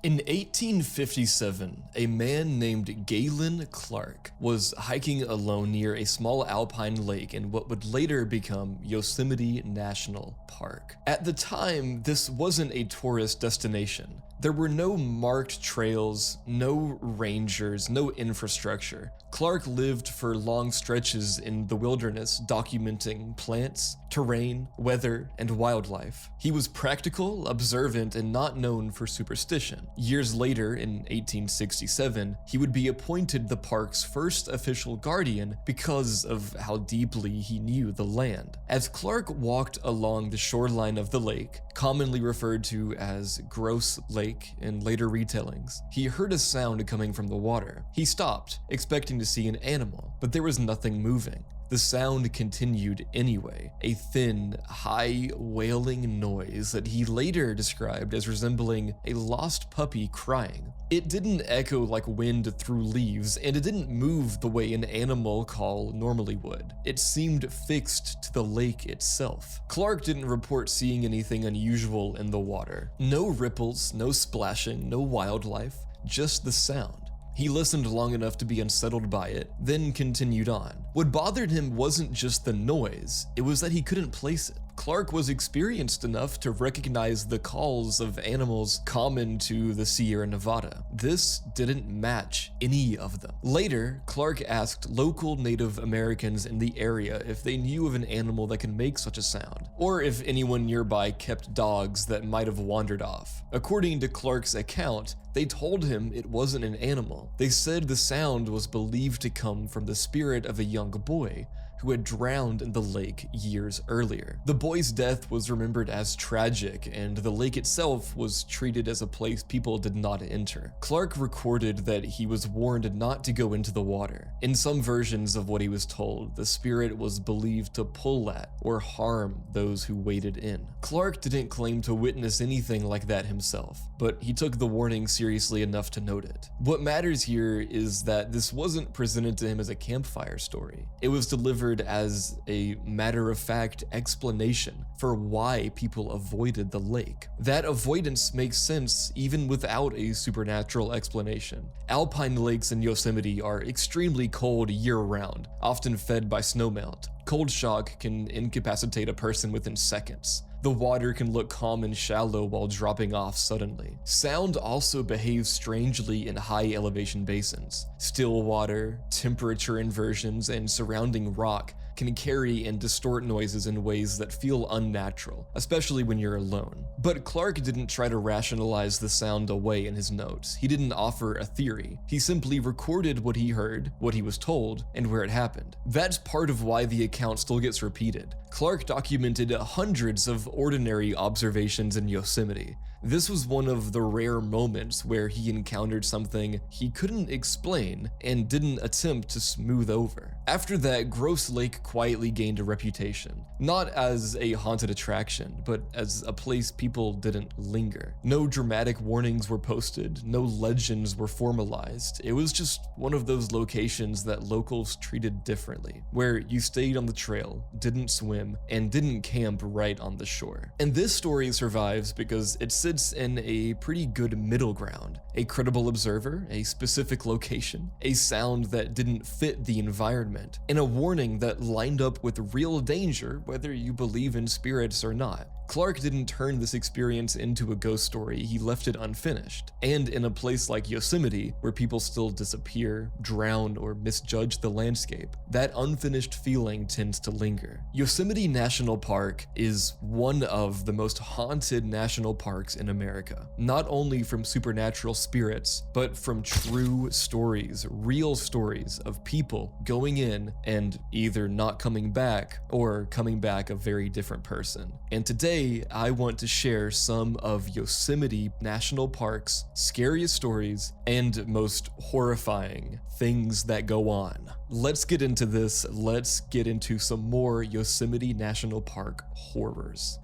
In 1857, a man named Galen Clark was hiking alone near a small alpine lake in what would later become Yosemite National Park. At the time, this wasn't a tourist destination. There were no marked trails, no rangers, no infrastructure. Clark lived for long stretches in the wilderness, documenting plants, terrain, weather, and wildlife. He was practical, observant, and not known for superstition. Years later, in 1867, he would be appointed the park's first official guardian because of how deeply he knew the land. As Clark walked along the shoreline of the lake, commonly referred to as Gross Lake in later retellings, he heard a sound coming from the water. He stopped, expecting to see an animal, but there was nothing moving. The sound continued anyway, a thin, high, wailing noise that he later described as resembling a lost puppy crying. It didn't echo like wind through leaves, and it didn't move the way an animal call normally would. It seemed fixed to the lake itself. Clark didn't report seeing anything unusual in the water. No ripples, no splashing, no wildlife, just the sound. He listened long enough to be unsettled by it, then continued on. What bothered him wasn't just the noise, it was that he couldn't place it. Clark was experienced enough to recognize the calls of animals common to the Sierra Nevada. This didn't match any of them. Later, Clark asked local Native Americans in the area if they knew of an animal that could make such a sound, or if anyone nearby kept dogs that might have wandered off. According to Clark's account, they told him it wasn't an animal. They said the sound was believed to come from the spirit of a young boy who had drowned in the lake years earlier. The boy's death was remembered as tragic, and the lake itself was treated as a place people did not enter. Clark recorded that he was warned not to go into the water. In some versions of what he was told, the spirit was believed to pull at or harm those who waded in. Clark didn't claim to witness anything like that himself, but he took the warning seriously enough to note it. What matters here is that this wasn't presented to him as a campfire story. It was delivered as a matter-of-fact explanation for why people avoided the lake. That avoidance makes sense even without a supernatural explanation. Alpine lakes in Yosemite are extremely cold year-round, often fed by snowmelt. Cold shock can incapacitate a person within seconds. The water can look calm and shallow while dropping off suddenly. Sound also behaves strangely in high elevation basins. Still water, temperature inversions, and surrounding rock can carry and distort noises in ways that feel unnatural, especially when you're alone. But Clark didn't try to rationalize the sound away in his notes. He didn't offer a theory. He simply recorded what he heard, what he was told, and where it happened. That's part of why the account still gets repeated. Clark documented hundreds of ordinary observations in Yosemite. This was one of the rare moments where he encountered something he couldn't explain and didn't attempt to smooth over. After that, Gross Lake quietly gained a reputation, not as a haunted attraction, but as a place people didn't linger. No dramatic warnings were posted, no legends were formalized. It was just one of those locations that locals treated differently, where you stayed on the trail, didn't swim, and didn't camp right on the shore. And this story survives because it sits in a pretty good middle ground. A credible observer, a specific location, a sound that didn't fit the environment, and a warning that lined up with real danger whether you believe in spirits or not. Clark didn't turn this experience into a ghost story, he left it unfinished. And in a place like Yosemite, where people still disappear, drown, or misjudge the landscape, that unfinished feeling tends to linger. Yosemite National Park is one of the most haunted national parks in America, not only from supernatural spirits, but from true stories, real stories of people going in and either not coming back or coming back a very different person. And today, I want to share some of Yosemite National Park's scariest stories and most horrifying things that go on. Let's get into this. Let's get into some more Yosemite National Park horrors.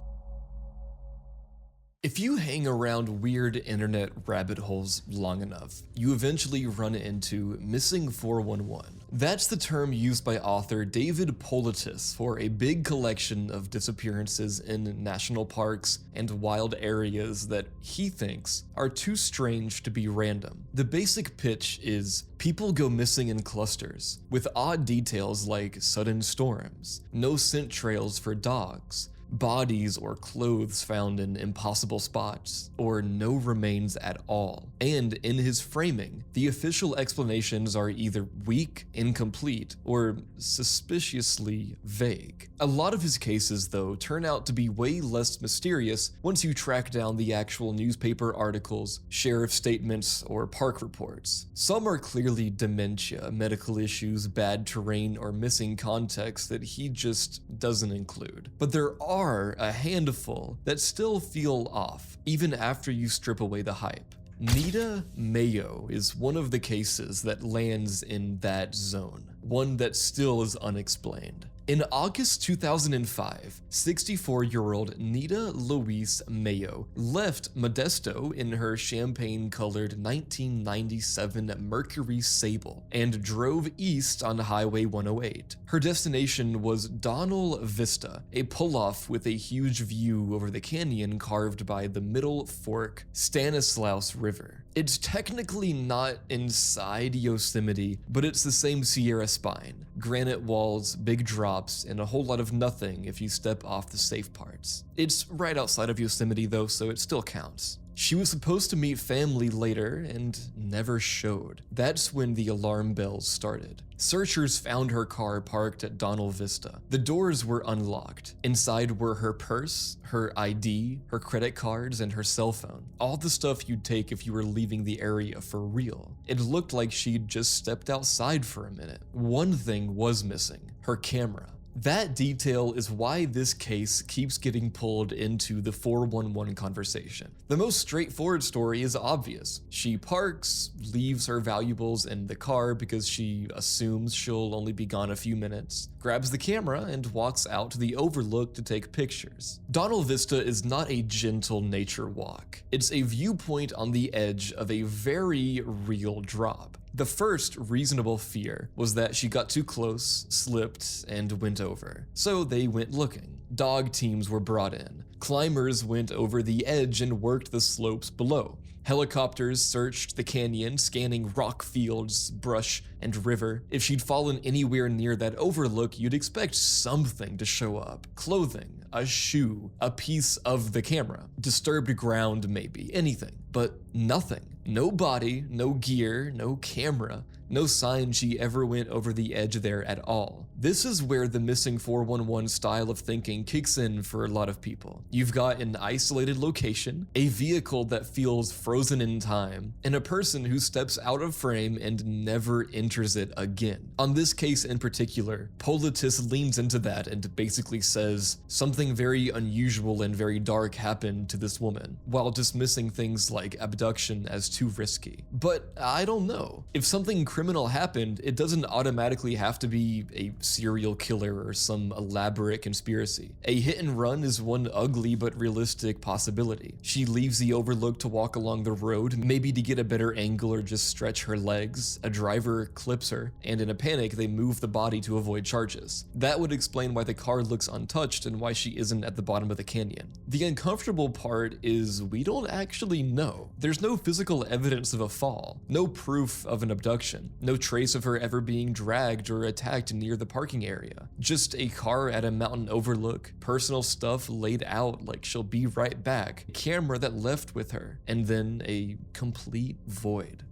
If you hang around weird internet rabbit holes long enough, you eventually run into Missing 411. That's the term used by author David Politis for a big collection of disappearances in national parks and wild areas that he thinks are too strange to be random. The basic pitch is people go missing in clusters, with odd details like sudden storms, no scent trails for dogs, bodies or clothes found in impossible spots, or no remains at all. And in his framing, the official explanations are either weak, incomplete, or suspiciously vague. A lot of his cases, though, turn out to be way less mysterious once you track down the actual newspaper articles, sheriff statements, or park reports. Some are clearly dementia, medical issues, bad terrain, or missing context that he just doesn't include. But there are a handful that still feel off, even after you strip away the hype. Nita Mayo is one of the cases that lands in that zone, one that still is unexplained. In August 2005, 64-year-old Nita Louise Mayo left Modesto in her champagne-colored 1997 Mercury Sable and drove east on Highway 108. Her destination was Donald Vista, a pull-off with a huge view over the canyon carved by the Middle Fork Stanislaus River. It's technically not inside Yosemite, but it's the same Sierra spine. Granite walls, big drops, and a whole lot of nothing if you step off the safe parts. It's right outside of Yosemite though, so it still counts. She was supposed to meet family later and never showed. That's when the alarm bells started. Searchers found her car parked at Donald Vista. The doors were unlocked. Inside were her purse, her ID, her credit cards, and her cell phone. All the stuff you'd take if you were leaving the area for real. It looked like she'd just stepped outside for a minute. One thing was missing: her camera. That detail is why this case keeps getting pulled into the 411 conversation. The most straightforward story is obvious. She parks, leaves her valuables in the car because she assumes she'll only be gone a few minutes, grabs the camera, and walks out to the overlook to take pictures. Donald Vista is not a gentle nature walk. It's a viewpoint on the edge of a very real drop. The first reasonable fear was that she got too close, slipped, and went over. So they went looking. Dog teams were brought in. Climbers went over the edge and worked the slopes below. Helicopters searched the canyon, scanning rock fields, brush, and river. If she'd fallen anywhere near that overlook, you'd expect something to show up. Clothing, a shoe, a piece of the camera, disturbed ground maybe, anything. But nothing. No body, no gear, no camera, no sign she ever went over the edge there at all. This is where the Missing 411 style of thinking kicks in for a lot of people. You've got an isolated location, a vehicle that feels frozen in time, and a person who steps out of frame and never enters it again. On this case in particular, Politis leans into that and basically says something very unusual and very dark happened to this woman, while dismissing things like abduction as too risky. But I don't know. If something criminal happened, it doesn't automatically have to be a serial killer or some elaborate conspiracy. A hit and run is one ugly but realistic possibility. She leaves the overlook to walk along the road, maybe to get a better angle or just stretch her legs. A driver clips her, and in a panic, they move the body to avoid charges. That would explain why the car looks untouched and why she isn't at the bottom of the canyon. The uncomfortable part is we don't actually know. There's no physical evidence of a fall, no proof of an abduction, no trace of her ever being dragged or attacked near the parking area. Just a car at a mountain overlook, personal stuff laid out like she'll be right back, a camera that left with her, and then a complete void.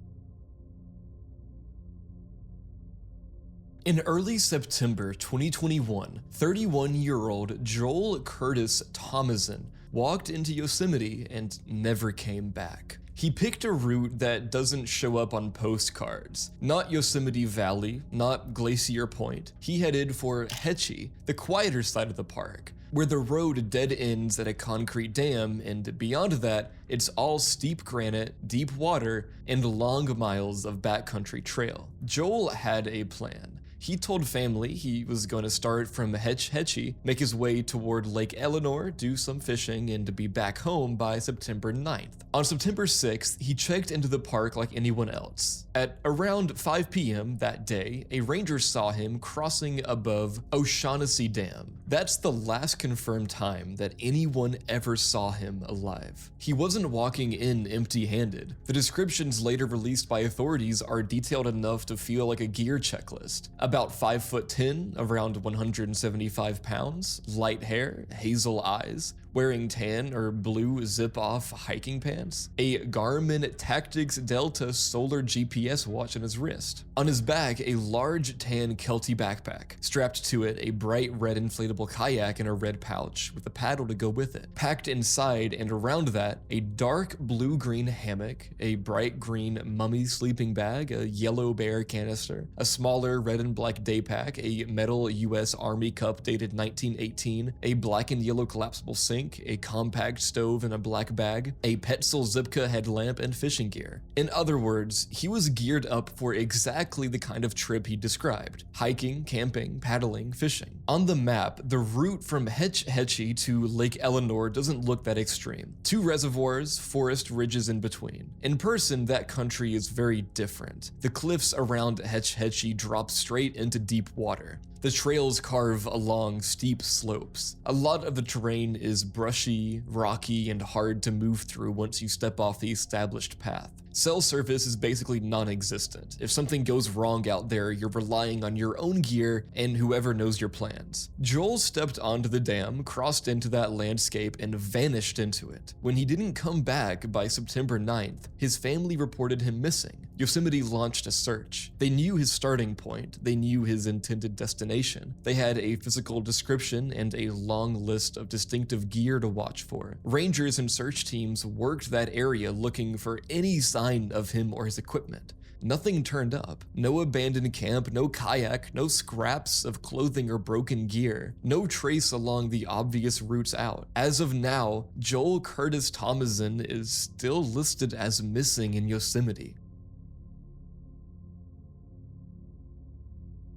In early September 2021, 31-year-old Joel Curtis Thomason walked into Yosemite and never came back. He picked a route that doesn't show up on postcards. Not Yosemite Valley, not Glacier Point. He headed for Hetchy, the quieter side of the park, where the road dead ends at a concrete dam, and beyond that, it's all steep granite, deep water, and long miles of backcountry trail. Joel had a plan. He told family he was going to start from Hetch Hetchy, make his way toward Lake Eleanor, do some fishing, and to be back home by September 9th. On September 6th, he checked into the park like anyone else. At around 5 p.m. that day, a ranger saw him crossing above O'Shaughnessy Dam. That's the last confirmed time that anyone ever saw him alive. He wasn't walking in empty-handed. The descriptions later released by authorities are detailed enough to feel like a gear checklist. About 5'10", around 175 pounds, light hair, hazel eyes, wearing tan or blue zip-off hiking pants, a Garmin Tactics Delta solar GPS watch on his wrist. On his back, a large tan Kelty backpack. Strapped to it, a bright red inflatable kayak in a red pouch with a paddle to go with it. Packed inside and around that, a dark blue-green hammock, a bright green mummy sleeping bag, a yellow bear canister, a smaller red and black day pack, a metal US Army cup dated 1918, a black and yellow collapsible sink, a compact stove in a black bag, a Petzl Zipka headlamp, and fishing gear. In other words, he was geared up for exactly the kind of trip he described: hiking, camping, paddling, fishing. On the map, the route from Hetch Hetchy to Lake Eleanor doesn't look that extreme. 2 reservoirs, forest ridges in between. In person, that country is very different. The cliffs around Hetch Hetchy drop straight into deep water. The trails carve along steep slopes. A lot of the terrain is brushy, rocky, and hard to move through once you step off the established path. Cell service is basically non-existent. If something goes wrong out there, you're relying on your own gear and whoever knows your plans. Joel stepped onto the dam, crossed into that landscape, and vanished into it. When he didn't come back by September 9th, his family reported him missing. Yosemite launched a search. They knew his starting point, they knew his intended destination. They had a physical description and a long list of distinctive gear to watch for. Rangers and search teams worked that area looking for any sign of him or his equipment. Nothing turned up. No abandoned camp, no kayak, no scraps of clothing or broken gear, no trace along the obvious routes out. As of now, Joel Curtis Thomason is still listed as missing in Yosemite.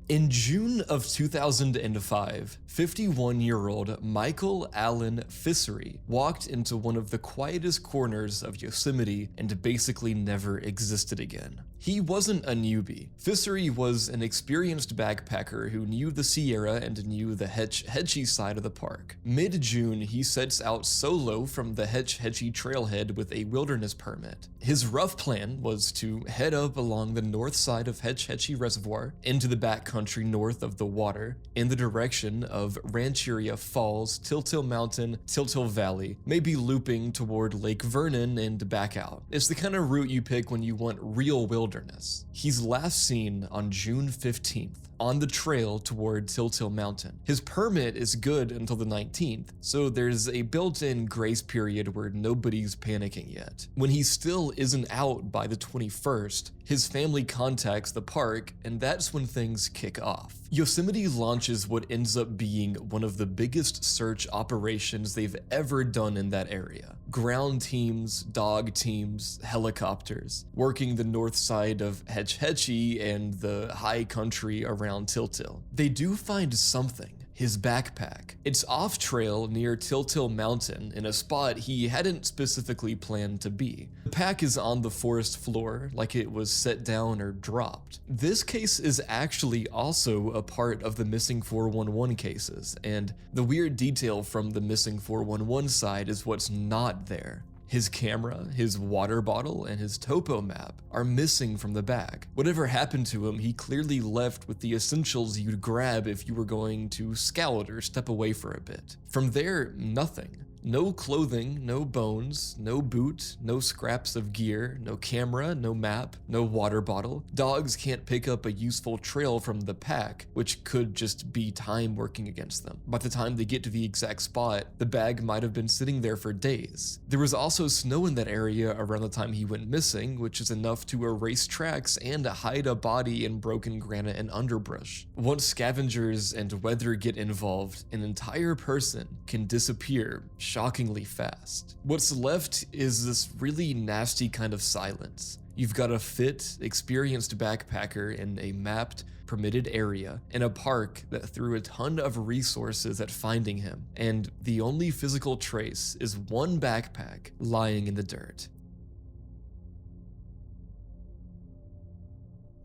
In June of 2005, 51-year-old Michael Allen Fissery walked into one of the quietest corners of Yosemite and basically never existed again. He wasn't a newbie. Fissery was an experienced backpacker who knew the Sierra and knew the Hetch Hetchy side of the park. Mid-June, he sets out solo from the Hetch Hetchy trailhead with a wilderness permit. His rough plan was to head up along the north side of Hetch Hetchy Reservoir into the backcountry north of the water in the direction of Rancheria Falls, Tiltil Mountain, Tiltil Valley, maybe looping toward Lake Vernon and back out. It's the kind of route you pick when you want real wilderness. He's last seen on June 15th on the trail toward Tiltil Mountain. His permit is good until the 19th, so there's a built-in grace period where nobody's panicking yet. When he still isn't out by the 21st, his family contacts the park, and that's when things kick off. Yosemite launches what ends up being one of the biggest search operations they've ever done in that area. Ground teams, dog teams, helicopters, working the north side of Hetch Hetchy and the high country around Tiltil. They do find something. His backpack. It's off trail near Tiltil Mountain in a spot he hadn't specifically planned to be. The pack is on the forest floor like it was set down or dropped. This case is actually also a part of the missing 411 cases, and the weird detail from the missing 411 side is what's not there. His camera, his water bottle, and his topo map are missing from the bag. Whatever happened to him, he clearly left with the essentials you'd grab if you were going to scout or step away for a bit. From there, nothing. No clothing, no bones, no boot, no scraps of gear, no camera, no map, no water bottle. Dogs can't pick up a useful trail from the pack, which could just be time working against them. By the time they get to the exact spot, the bag might have been sitting there for days. There was also snow in that area around the time he went missing, which is enough to erase tracks and hide a body in broken granite and underbrush. Once scavengers and weather get involved, an entire person can disappear, shockingly fast. What's left is this really nasty kind of silence. You've got a fit, experienced backpacker in a mapped, permitted area in a park that threw a ton of resources at finding him, and the only physical trace is one backpack lying in the dirt.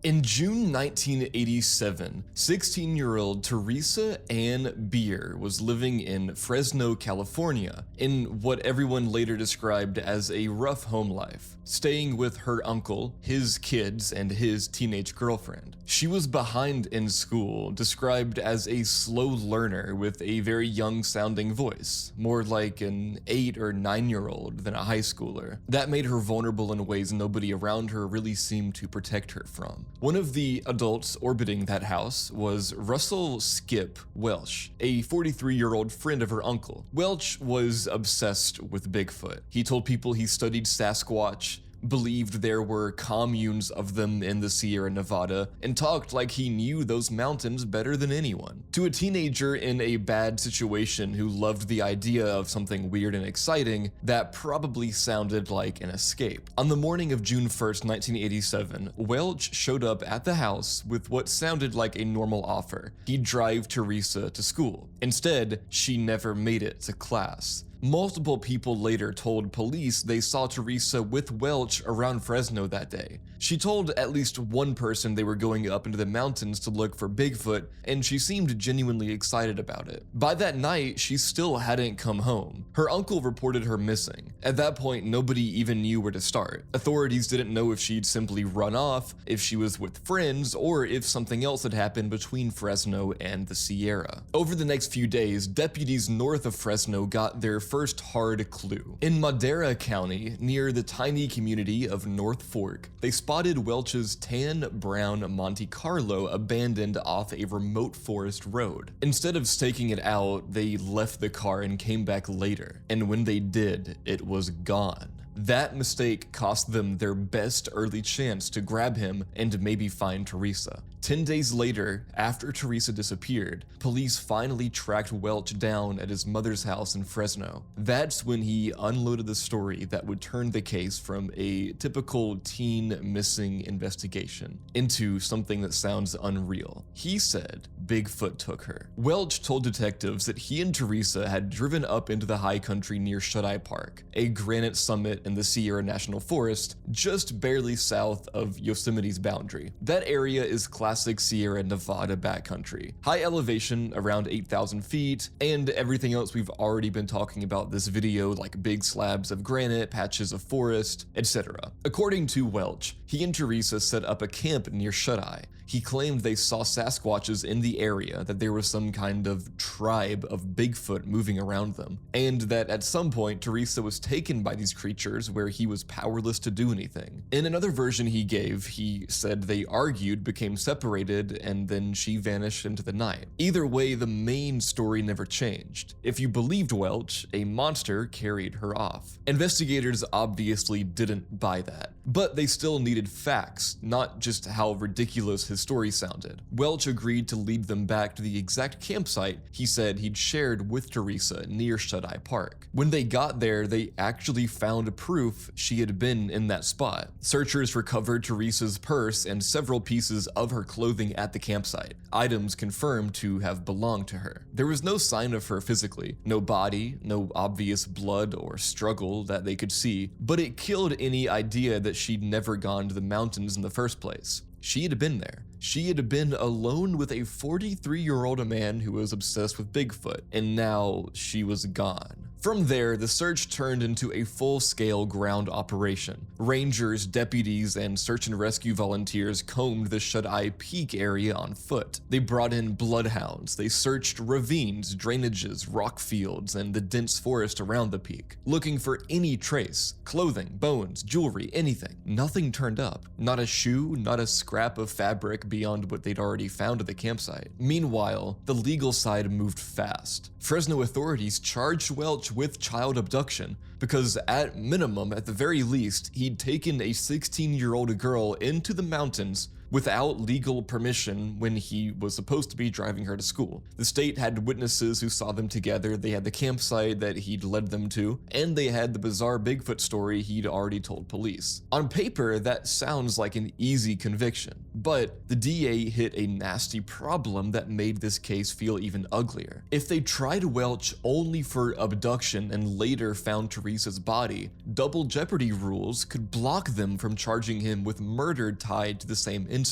In June 1987, 16-year-old Teresa Ann Beer was living in Fresno, California, in what everyone later described as a rough home life, staying with her uncle, his kids, and his teenage girlfriend. She was behind in school, described as a slow learner with a very young-sounding voice, more like an 8 or 9-year-old than a high schooler. That made her vulnerable in ways nobody around her really seemed to protect her from. One of the adults orbiting that house was Russell Skip Welch, a 43-year-old friend of her uncle. Welch was obsessed with Bigfoot. He told people he studied Sasquatch, believed there were communes of them in the Sierra Nevada, and talked like he knew those mountains better than anyone. To a teenager in a bad situation who loved the idea of something weird and exciting, that probably sounded like an escape. On the morning of June 1st, 1987, Welch showed up at the house with what sounded like a normal offer. He'd drive Teresa to school. Instead, she never made it to class. Multiple people later told police they saw Teresa with Welch around Fresno that day. She told at least one person they were going up into the mountains to look for Bigfoot, and she seemed genuinely excited about it. By that night, she still hadn't come home. Her uncle reported her missing. At that point, nobody even knew where to start. Authorities didn't know if she'd simply run off, if she was with friends, or if something else had happened between Fresno and the Sierra. Over the next few days, deputies north of Fresno got their first hard clue. In Madera County, near the tiny community of North Fork, they spotted Welch's tan brown Monte Carlo abandoned off a remote forest road. Instead of staking it out, they left the car and came back later, and when they did, it was gone. That mistake cost them their best early chance to grab him and maybe find Teresa. 10 days later, after Teresa disappeared, police finally tracked Welch down at his mother's house in Fresno. That's when he unloaded the story that would turn the case from a typical teen missing investigation into something that sounds unreal. He said Bigfoot took her. Welch told detectives that he and Teresa had driven up into the high country near Shut-Eye Park, a granite summit in the Sierra National Forest, just barely south of Yosemite's boundary. That area is classic Sierra Nevada backcountry. High elevation, around 8,000 feet, and everything else we've already been talking about this video, like big slabs of granite, patches of forest, etc. According to Welch, he and Teresa set up a camp near Shut-Eye. He claimed they saw Sasquatches in the area, that there was some kind of tribe of Bigfoot moving around them, and that at some point Teresa was taken by these creatures where he was powerless to do anything. In another version he gave, he said they argued, became separated, and then she vanished into the night. Either way, the main story never changed. If you believed Welch, a monster carried her off. Investigators obviously didn't buy that, but they still needed facts, not just how ridiculous his story sounded. Welch agreed to lead them back to the exact campsite he said he'd shared with Teresa near Shut-Eye Park. When they got there, they actually found proof she had been in that spot. Searchers recovered Teresa's purse and several pieces of her clothing at the campsite, items confirmed to have belonged to her. There was no sign of her physically, no body, no obvious blood or struggle that they could see, but it killed any idea that she'd never gone to the mountains in the first place. She had been there. She had been alone with a 43-year-old man who was obsessed with Bigfoot, and now she was gone. From there, the search turned into a full-scale ground operation. Rangers, deputies, and search and rescue volunteers combed the Shut-Eye Peak area on foot. They brought in bloodhounds, they searched ravines, drainages, rock fields, and the dense forest around the peak, looking for any trace, clothing, bones, jewelry, anything. Nothing turned up. Not a shoe, not a scrap of fabric beyond what they'd already found at the campsite. Meanwhile, the legal side moved fast. Fresno authorities charged Welch with child abduction because at minimum, at the very least, he'd taken a 16-year-old girl into the mountains without legal permission when he was supposed to be driving her to school. The state had witnesses who saw them together, they had the campsite that he'd led them to, and they had the bizarre Bigfoot story he'd already told police. On paper, that sounds like an easy conviction, but the DA hit a nasty problem that made this case feel even uglier. If they tried Welch only for abduction and later found Teresa's body, double jeopardy rules could block them from charging him with murder tied to the same incident.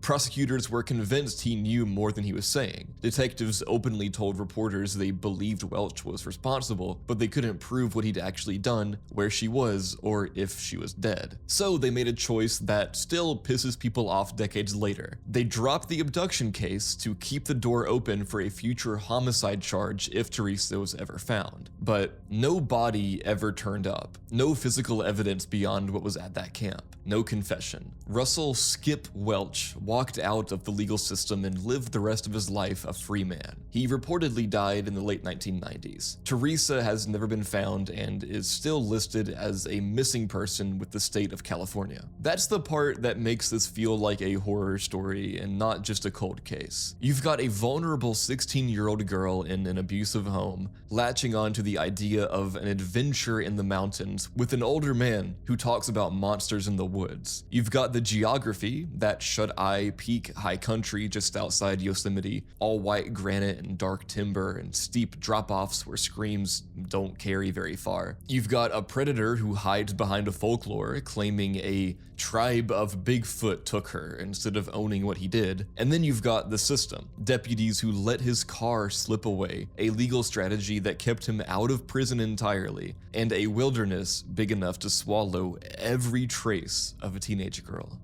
Prosecutors were convinced he knew more than he was saying. Detectives openly told reporters they believed Welch was responsible, but they couldn't prove what he'd actually done, where she was, or if she was dead. So they made a choice that still pisses people off decades later. They dropped the abduction case to keep the door open for a future homicide charge if Teresa was ever found. But no body ever turned up. No physical evidence beyond what was at that camp. No confession. Russell Skip Welch walked out of the legal system and lived the rest of his life a free man. He reportedly died in the late 1990s. Teresa has never been found and is still listed as a missing person with the state of California. That's the part that makes this feel like a horror story and not just a cold case. You've got a vulnerable 16-year-old girl in an abusive home latching on to the idea of an adventure in the mountains with an older man who talks about monsters in the woods. You've got the geography, that shut-eye peak high country just outside Yosemite, all white granite and dark timber and steep drop-offs where screams don't carry very far. You've got a predator who hides behind a folklore claiming a tribe of Bigfoot took her instead of owning what he did. And then you've got the system, deputies who let his car slip away, a legal strategy that kept him out of prison entirely, and a wilderness big enough to swallow every trace of a teenage girl.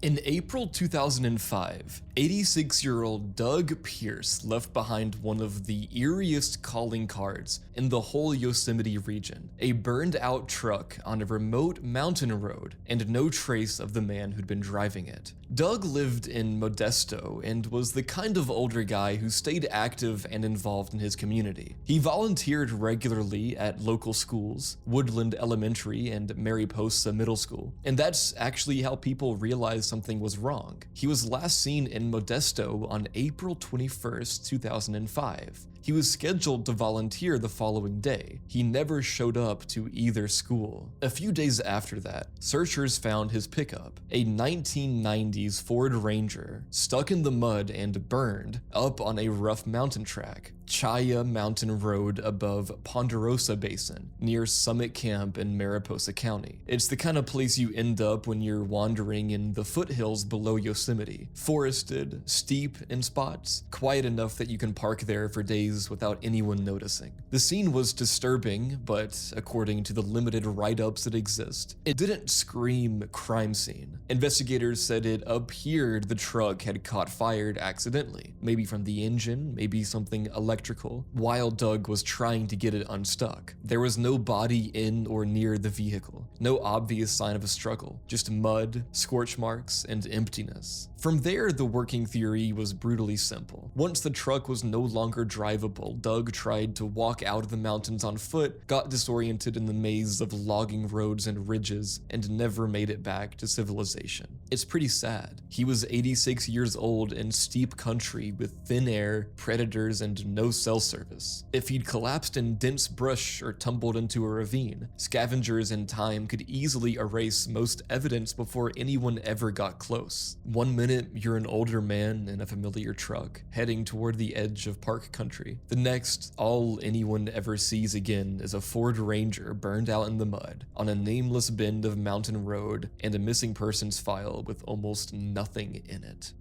In April 2005, 86-year-old Doug Pierce left behind one of the eeriest calling cards in the whole Yosemite region, a burned-out truck on a remote mountain road and no trace of the man who'd been driving it. Doug lived in Modesto and was the kind of older guy who stayed active and involved in his community. He volunteered regularly at local schools, Woodland Elementary and Mariposa Middle School, and that's actually how people realized something was wrong. He was last seen in Modesto on April 21st, 2005. He was scheduled to volunteer the following day. He never showed up to either school. A few days after that, searchers found his pickup, a 1990s Ford Ranger, stuck in the mud and burned up on a rough mountain track, Chaya Mountain Road above Ponderosa Basin, near Summit Camp in Mariposa County. It's the kind of place you end up when you're wandering in the foothills below Yosemite, forested, steep in spots, quiet enough that you can park there for days without anyone noticing. The scene was disturbing, but according to the limited write-ups that exist, it didn't scream crime scene. Investigators said it appeared the truck had caught fire accidentally, maybe from the engine, maybe something electrical, while Doug was trying to get it unstuck. There was no body in or near the vehicle, no obvious sign of a struggle, just mud, scorch marks, and emptiness. From there, the working theory was brutally simple. Once the truck was no longer drivable, Doug tried to walk out of the mountains on foot, got disoriented in the maze of logging roads and ridges, and never made it back to civilization. It's pretty sad. He was 86 years old in steep country with thin air, predators, and no cell service. If he'd collapsed in dense brush or tumbled into a ravine, scavengers in time could easily erase most evidence before anyone ever got close. 1 minute, you're an older man in a familiar truck, heading toward the edge of park country. The next, all anyone ever sees again is a Ford Ranger burned out in the mud, on a nameless bend of mountain road, and a missing persons file with almost nothing in it.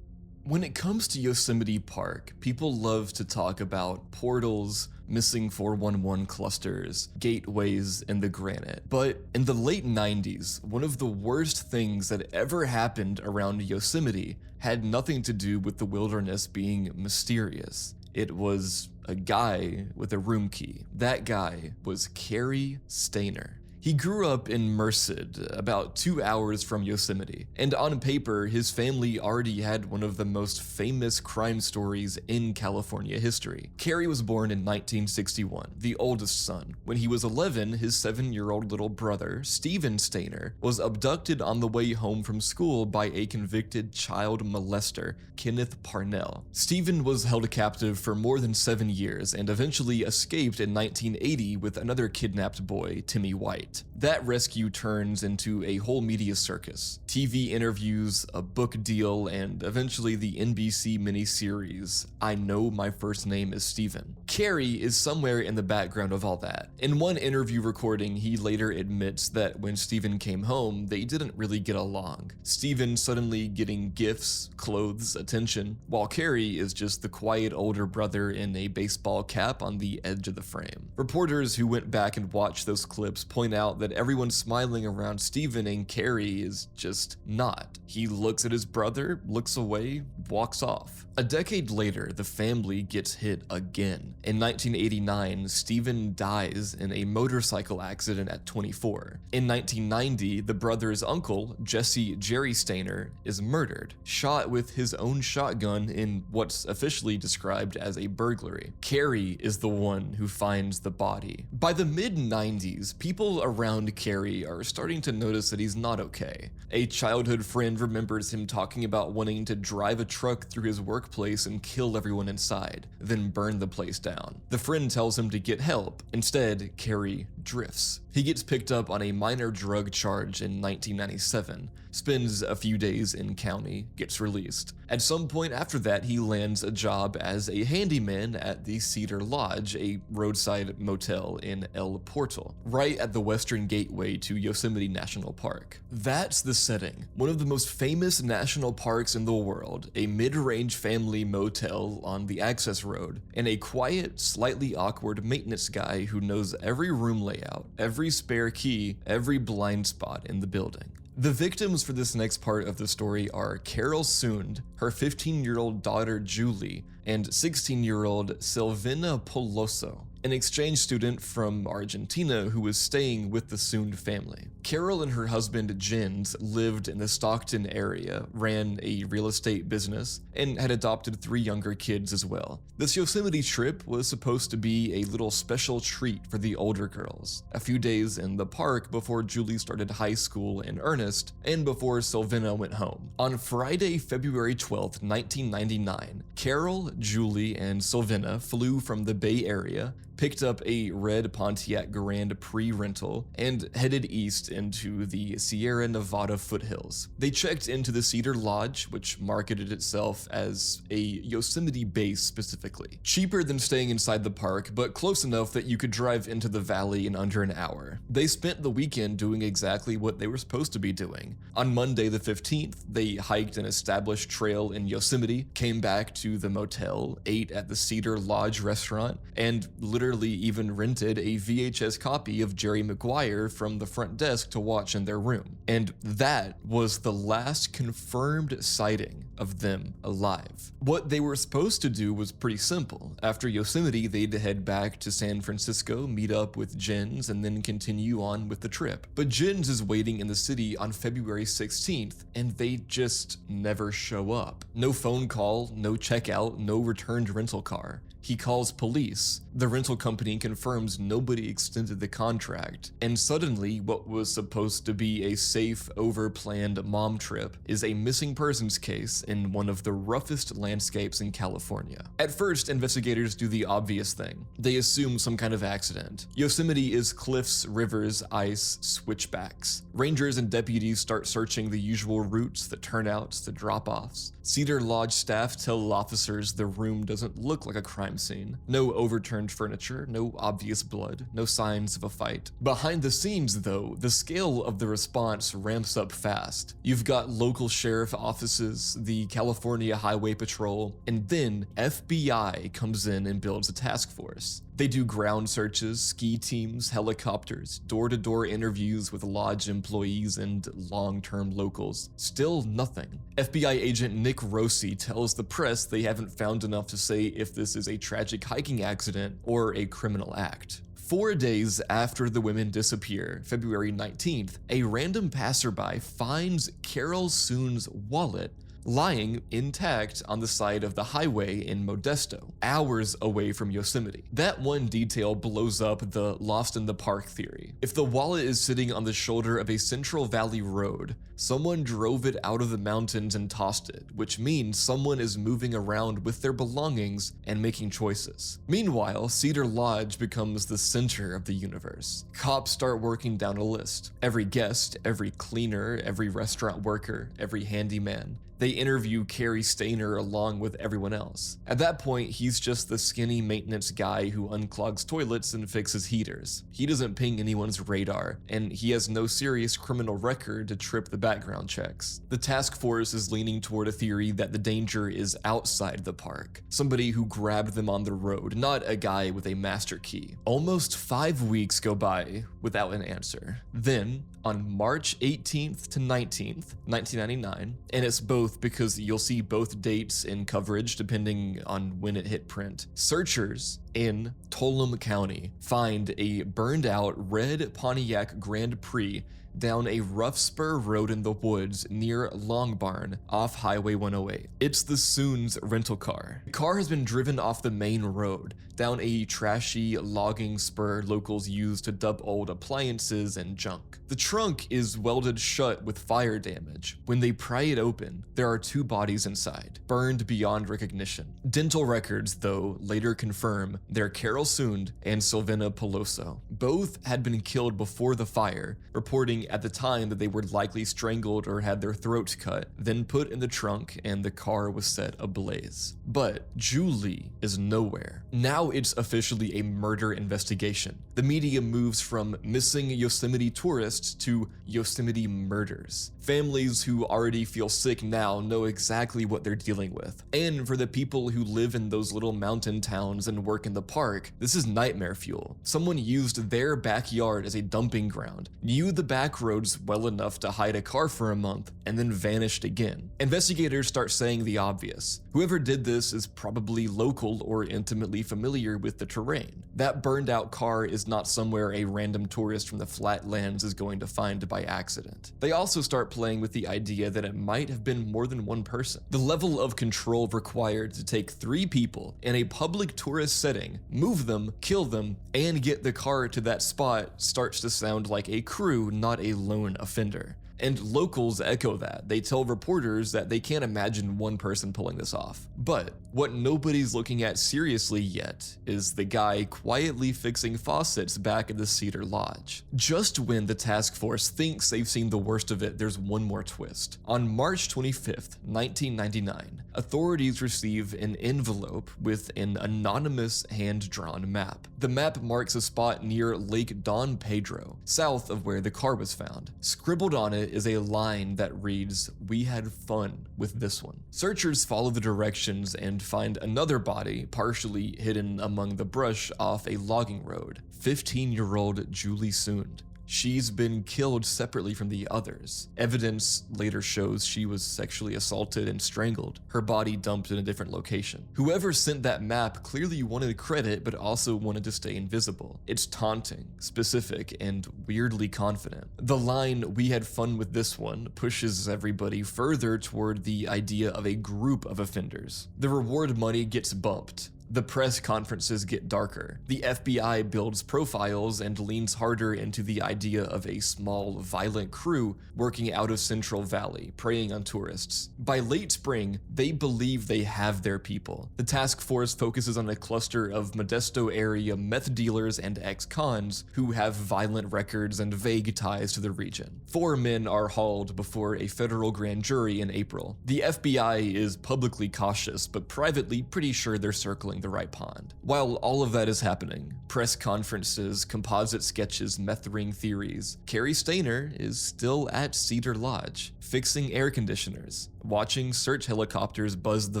When it comes to Yosemite Park, people love to talk about portals, missing 411 clusters, gateways in the granite. But in the late 90s, one of the worst things that ever happened around Yosemite had nothing to do with the wilderness being mysterious. It was a guy with a room key. That guy was Cary Stayner. He grew up in Merced, about 2 hours from Yosemite, and on paper, his family already had one of the most famous crime stories in California history. Carey was born in 1961, the oldest son. When he was 11, his 7-year-old little brother, Stephen Stainer, was abducted on the way home from school by a convicted child molester, Kenneth Parnell. Stephen was held captive for more than 7 years and eventually escaped in 1980 with another kidnapped boy, Timmy White. That rescue turns into a whole media circus. TV interviews, a book deal, and eventually the NBC miniseries, I Know My First Name is Stephen. Carey is somewhere in the background of all that. In one interview recording, he later admits that when Stephen came home, they didn't really get along. Stephen suddenly getting gifts, clothes, attention, while Carey is just the quiet older brother in a baseball cap on the edge of the frame. Reporters who went back and watched those clips point out that everyone smiling around Stephen and Carey is just not. He looks at his brother, looks away, walks off. A decade later, the family gets hit again. In 1989, Stephen dies in a motorcycle accident at 24. In 1990, the brother's uncle, Jesse Jerry Stainer, is murdered, shot with his own shotgun in what's officially described as a burglary. Carey is the one who finds the body. By the mid-90s, people around Carey are starting to notice that he's not okay. A childhood friend remembers him talking about wanting to drive a truck through his workplace and kill everyone inside, then burn the place down. The friend tells him to get help. Instead, Carey drifts. He gets picked up on a minor drug charge in 1997, spends a few days in county, gets released. At some point after that, he lands a job as a handyman at the Cedar Lodge, a roadside motel in El Portal, right at the western gateway to Yosemite National Park. That's the setting. One of the most famous national parks in the world, a mid-range family motel on the access road, and a quiet, slightly awkward maintenance guy who knows every room layout, every spare key, every blind spot in the building. The victims for this next part of the story are Carol Sund, her 15-year-old daughter Julie, and 16-year-old Silvina Poloso, an exchange student from Argentina who was staying with the Sund family. Carol and her husband Jens lived in the Stockton area, ran a real estate business, and had adopted 3 younger kids as well. This Yosemite trip was supposed to be a little special treat for the older girls, a few days in the park before Julie started high school in earnest, and before Silvina went home. On Friday, February 12th, 1999, Carol, Julie, and Silvina flew from the Bay Area, picked up a red Pontiac Grand Prix rental, and headed east into the Sierra Nevada foothills. They checked into the Cedar Lodge, which marketed itself as a Yosemite base specifically. Cheaper than staying inside the park, but close enough that you could drive into the valley in under an hour. They spent the weekend doing exactly what they were supposed to be doing. On Monday the 15th, they hiked an established trail in Yosemite, came back to the motel, ate at the Cedar Lodge restaurant, and literally even rented a VHS copy of Jerry Maguire from the front desk to watch in their room. And that was the last confirmed sighting of them alive. What they were supposed to do was pretty simple. After Yosemite, they'd head back to San Francisco, meet up with Jens, and then continue on with the trip. But Jens is waiting in the city on February 16th, and they just never show up. No phone call, no checkout, no returned rental car. He calls police. The rental company confirms nobody extended the contract, and suddenly what was supposed to be a safe, over-planned mom trip is a missing persons case in one of the roughest landscapes in California. At first, investigators do the obvious thing. They assume some kind of accident. Yosemite is cliffs, rivers, ice, switchbacks. Rangers and deputies start searching the usual routes, the turnouts, the drop-offs. Cedar Lodge staff tell officers the room doesn't look like a crime scene. No overturned furniture, no obvious blood, no signs of a fight. Behind the scenes, though, the scale of the response ramps up fast. You've got local sheriff offices, the California Highway Patrol, and then FBI comes in and builds a task force. They do ground searches, ski teams, helicopters, door-to-door interviews with lodge employees and long-term locals. Still nothing. FBI agent Nick Rossi tells the press they haven't found enough to say if this is a tragic hiking accident or a criminal act. 4 days after the women disappear, February 19th, a random passerby finds Carol Soon's wallet lying intact on the side of the highway in Modesto, hours away from Yosemite. That one detail blows up the lost in the park theory. If the wallet is sitting on the shoulder of a Central Valley road, someone drove it out of the mountains and tossed it, which means someone is moving around with their belongings and making choices. Meanwhile, Cedar Lodge becomes the center of the universe. Cops start working down a list. Every guest, every cleaner, every restaurant worker, every handyman. They interview Cary Stayner along with everyone else. At that point, he's just the skinny maintenance guy who unclogs toilets and fixes heaters. He doesn't ping anyone's radar, and he has no serious criminal record to trip the background checks. The task force is leaning toward a theory that the danger is outside the park. Somebody who grabbed them on the road, not a guy with a master key. Almost 5 weeks go by without an answer. Then, on March 18th to 19th, 1999, and it's both because you'll see both dates in coverage depending on when it hit print, searchers in Tuolumne County find a burned out red Pontiac Grand Prix down a rough spur road in the woods near Long Barn off Highway 108. It's the Soons' rental car. The car has been driven off the main road, down a trashy logging spur locals use to dump old appliances and junk. The trunk is welded shut with fire damage. When they pry it open, there are 2 bodies inside, burned beyond recognition. Dental records, though, later confirm they're Carol Soon and Sylvana Peloso. Both had been killed before the fire, reporting at the time that they were likely strangled or had their throats cut, then put in the trunk and the car was set ablaze. But Julie is nowhere. Now it's officially a murder investigation. The media moves from missing Yosemite tourists to Yosemite murders. Families who already feel sick now know exactly what they're dealing with. And for the people who live in those little mountain towns and work in the park, this is nightmare fuel. Someone used their backyard as a dumping ground, knew the back roads well enough to hide a car for a month, and then vanished again. Investigators start saying the obvious. Whoever did this is probably local or intimately familiar with the terrain. That burned out car is not somewhere a random tourist from the flatlands is going to find by accident. They also start playing with the idea that it might have been more than one person. The level of control required to take 3 people in a public tourist setting, move them, kill them, and get the car to that spot starts to sound like a crew, not a lone offender. And locals echo that. They tell reporters that they can't imagine one person pulling this off. But what nobody's looking at seriously yet is the guy quietly fixing faucets back at the Cedar Lodge. Just when the task force thinks they've seen the worst of it, there's one more twist. On March 25th, 1999, authorities receive an envelope with an anonymous hand-drawn map. The map marks a spot near Lake Don Pedro, south of where the car was found. Scribbled on it is a line that reads, "We had fun with this one." Searchers follow the directions and find another body partially hidden among the brush off a logging road. 15-year-old Julie Soon. She's been killed separately from the others. Evidence later shows she was sexually assaulted and strangled, her body dumped in a different location. Whoever sent that map clearly wanted credit but also wanted to stay invisible. It's taunting, specific, and weirdly confident. The line, "We had fun with this one," pushes everybody further toward the idea of a group of offenders. The reward money gets bumped. The press conferences get darker. The FBI builds profiles and leans harder into the idea of a small, violent crew working out of Central Valley, preying on tourists. By late spring, they believe they have their people. The task force focuses on a cluster of Modesto area meth dealers and ex-cons who have violent records and vague ties to the region. 4 men are hauled before a federal grand jury in April. The FBI is publicly cautious, but privately pretty sure they're circling the right pond. While all of that is happening, press conferences, composite sketches, meth ring theories, Cary Stayner is still at Cedar Lodge, fixing air conditioners, watching search helicopters buzz the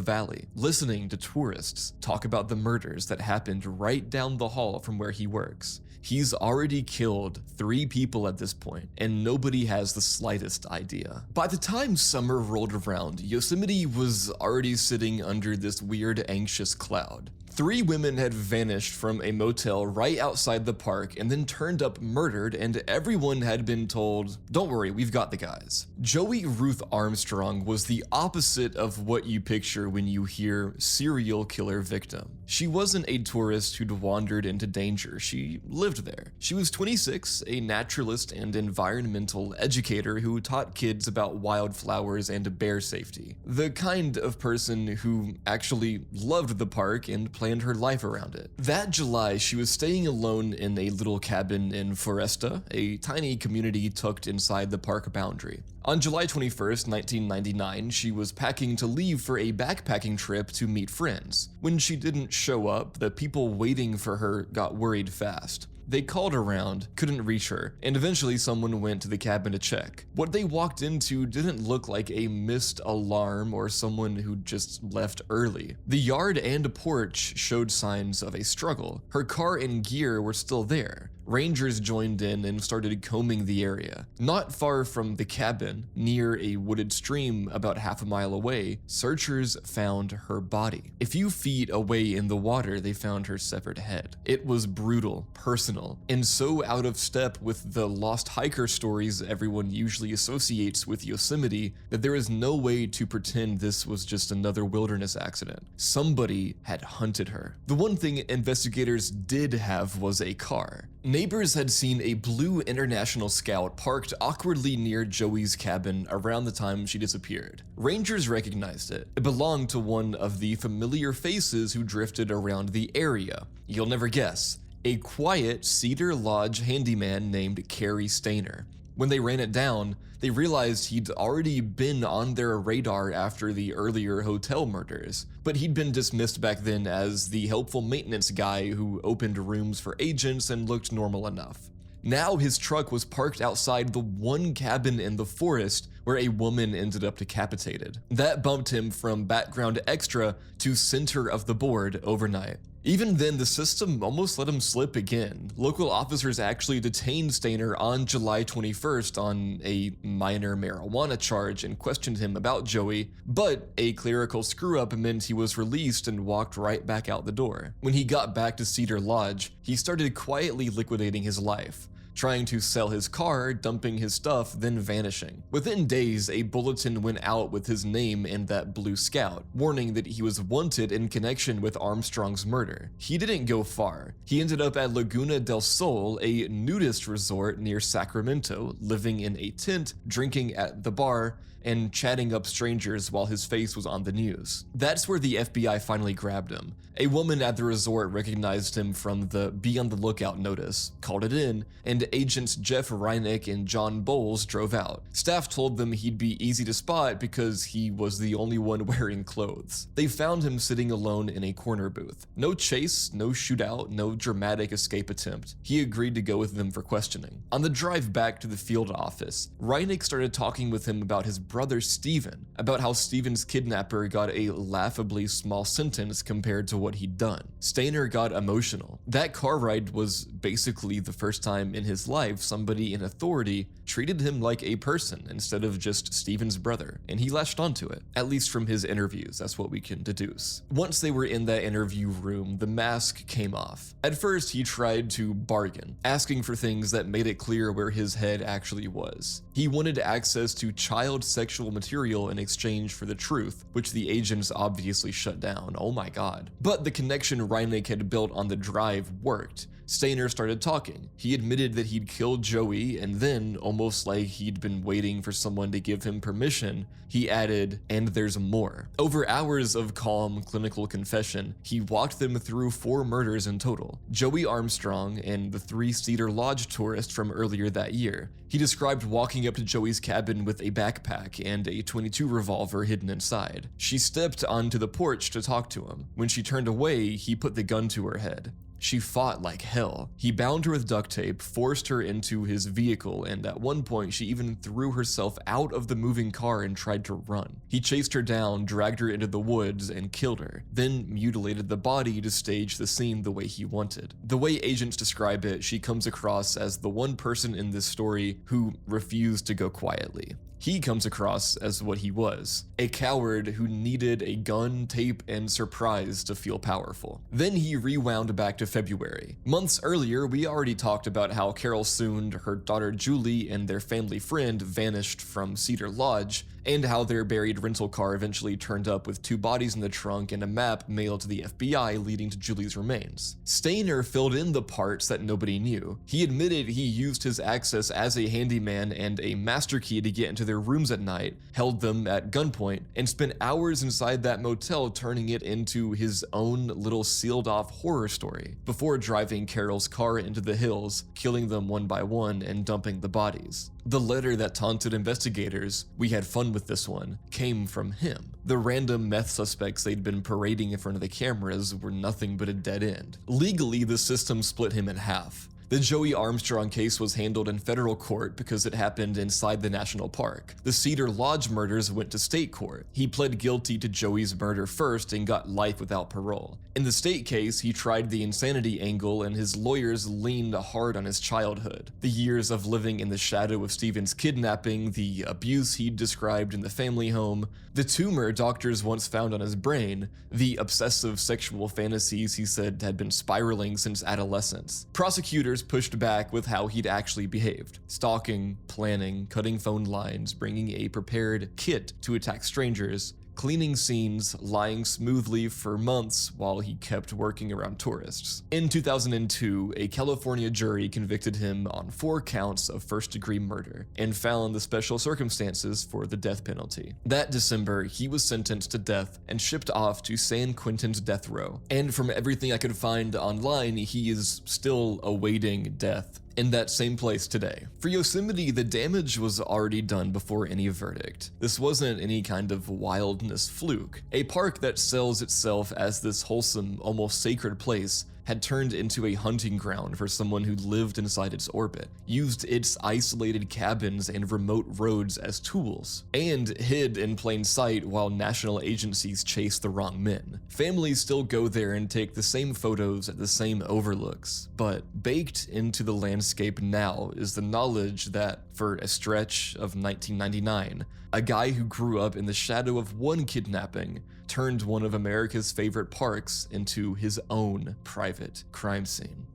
valley, listening to tourists talk about the murders that happened right down the hall from where he works. He's already killed 3 people at this point, and nobody has the slightest idea. By the time summer rolled around, Yosemite was already sitting under this weird, anxious cloud. 3 women had vanished from a motel right outside the park and then turned up murdered, and everyone had been told, "Don't worry, we've got the guys." Joey Ruth Armstrong was the opposite of what you picture when you hear serial killer victim. She wasn't a tourist who'd wandered into danger, she lived there. She was 26, a naturalist and environmental educator who taught kids about wildflowers and bear safety. The kind of person who actually loved the park and planned her life around it. That July, she was staying alone in a little cabin in Foresta, a tiny community tucked inside the park boundary. On July 21st, 1999, she was packing to leave for a backpacking trip to meet friends. When she didn't show up, the people waiting for her got worried fast. They called around, couldn't reach her, and eventually someone went to the cabin to check. What they walked into didn't look like a missed alarm or someone who just left early. The yard and porch showed signs of a struggle. Her car and gear were still there. Rangers joined in and started combing the area. Not far from the cabin, near a wooded stream about half a mile away, searchers found her body. A few feet away in the water, they found her severed head. It was brutal, personal, and so out of step with the lost hiker stories everyone usually associates with Yosemite that there is no way to pretend this was just another wilderness accident. Somebody had hunted her. The one thing investigators did have was a car. Neighbors had seen a blue International Scout parked awkwardly near Joey's cabin around the time she disappeared. Rangers recognized it. It belonged to one of the familiar faces who drifted around the area. You'll never guess, a quiet Cedar Lodge handyman named Cary Stainer. When they ran it down, they realized he'd already been on their radar after the earlier hotel murders, but he'd been dismissed back then as the helpful maintenance guy who opened rooms for agents and looked normal enough. Now his truck was parked outside the one cabin in the forest where a woman ended up decapitated. That bumped him from background extra to center of the board overnight. Even then, the system almost let him slip again. Local officers actually detained Stainer on July 21st on a minor marijuana charge and questioned him about Joey, but a clerical screw-up meant he was released and walked right back out the door. When he got back to Cedar Lodge, he started quietly liquidating his life, trying to sell his car, dumping his stuff, then vanishing. Within days, a bulletin went out with his name and that blue Scout, warning that he was wanted in connection with Armstrong's murder. He didn't go far. He ended up at Laguna del Sol, a nudist resort near Sacramento, living in a tent, drinking at the bar, and chatting up strangers while his face was on the news. That's where the FBI finally grabbed him. A woman at the resort recognized him from the "Be on the lookout" notice, called it in, and agents Jeff Reinick and John Bowles drove out. Staff told them he'd be easy to spot because he was the only one wearing clothes. They found him sitting alone in a corner booth. No chase, no shootout, no dramatic escape attempt. He agreed to go with them for questioning. On the drive back to the field office, Reinick started talking with him about his brother Steven, about how Steven's kidnapper got a laughably small sentence compared to what he'd done. Stainer got emotional. That car ride was basically the first time in his life somebody in authority treated him like a person instead of just Steven's brother, and he latched onto it, at least from his interviews. That's what we can deduce. Once they were in that interview room, the mask came off. At first, he tried to bargain, asking for things that made it clear where his head actually was. He wanted access to child sexual material in exchange for the truth, which the agents obviously shut down. Oh my god. But the connection Reinick had built on the drive worked. Stainer started talking. He admitted that he'd killed Joey, and then, almost like he'd been waiting for someone to give him permission, he added, "And there's more." Over hours of calm, clinical confession, he walked them through 4 murders in total: Joey Armstrong and the 3 Cedar Lodge tourists from earlier that year. He described walking up to Joey's cabin with a backpack and a .22 revolver hidden inside. She stepped onto the porch to talk to him. When she turned away, he put the gun to her head. She fought like hell. He bound her with duct tape, forced her into his vehicle, and at one point she even threw herself out of the moving car and tried to run. He chased her down, dragged her into the woods, and killed her, then mutilated the body to stage the scene the way he wanted. The way agents describe it, she comes across as the one person in this story who refused to go quietly. he comes across as what he was, a coward who needed a gun, tape, and surprise to feel powerful. Then he rewound back to February. Months earlier, we already talked about how Carol Soond, her daughter Julie, and their family friend vanished from Cedar Lodge, and how their buried rental car eventually turned up with 2 bodies in the trunk and a map mailed to the FBI leading to Julie's remains. Stainer filled in the parts that nobody knew. He admitted he used his access as a handyman and a master key to get into their rooms at night, held them at gunpoint, and spent hours inside that motel turning it into his own little sealed-off horror story, before driving Carol's car into the hills, killing them one by one, and dumping the bodies. The letter that taunted investigators, "We had fun with this one," came from him. The random meth suspects they'd been parading in front of the cameras were nothing but a dead end. Legally, the system split him in half. The Joey Armstrong case was handled in federal court because it happened inside the national park. The Cedar Lodge murders went to state court. He pled guilty to Joey's murder first and got life without parole. In the state case, he tried the insanity angle, and his lawyers leaned hard on his childhood. The years of living in the shadow of Stephen's kidnapping, the abuse he'd described in the family home, the tumor doctors once found on his brain, the obsessive sexual fantasies he said had been spiraling since adolescence. Prosecutors pushed back with how he'd actually behaved: stalking, planning, cutting phone lines, bringing a prepared kit to attack strangers, cleaning scenes, lying smoothly for months while he kept working around tourists. In 2002, a California jury convicted him on 4 counts of first-degree murder and found the special circumstances for the death penalty. That December, he was sentenced to death and shipped off to San Quentin's death row. And from everything I could find online, he is still awaiting death in that same place today. For Yosemite, the damage was already done before any verdict. This wasn't any kind of wildness fluke. A park that sells itself as this wholesome, almost sacred place had turned into a hunting ground for someone who lived inside its orbit, used its isolated cabins and remote roads as tools, and hid in plain sight while national agencies chased the wrong men. Families still go there and take the same photos at the same overlooks, but baked into the landscape now is the knowledge that, for a stretch of 1999, a guy who grew up in the shadow of one kidnapping turned one of America's favorite parks into his own private crime scene.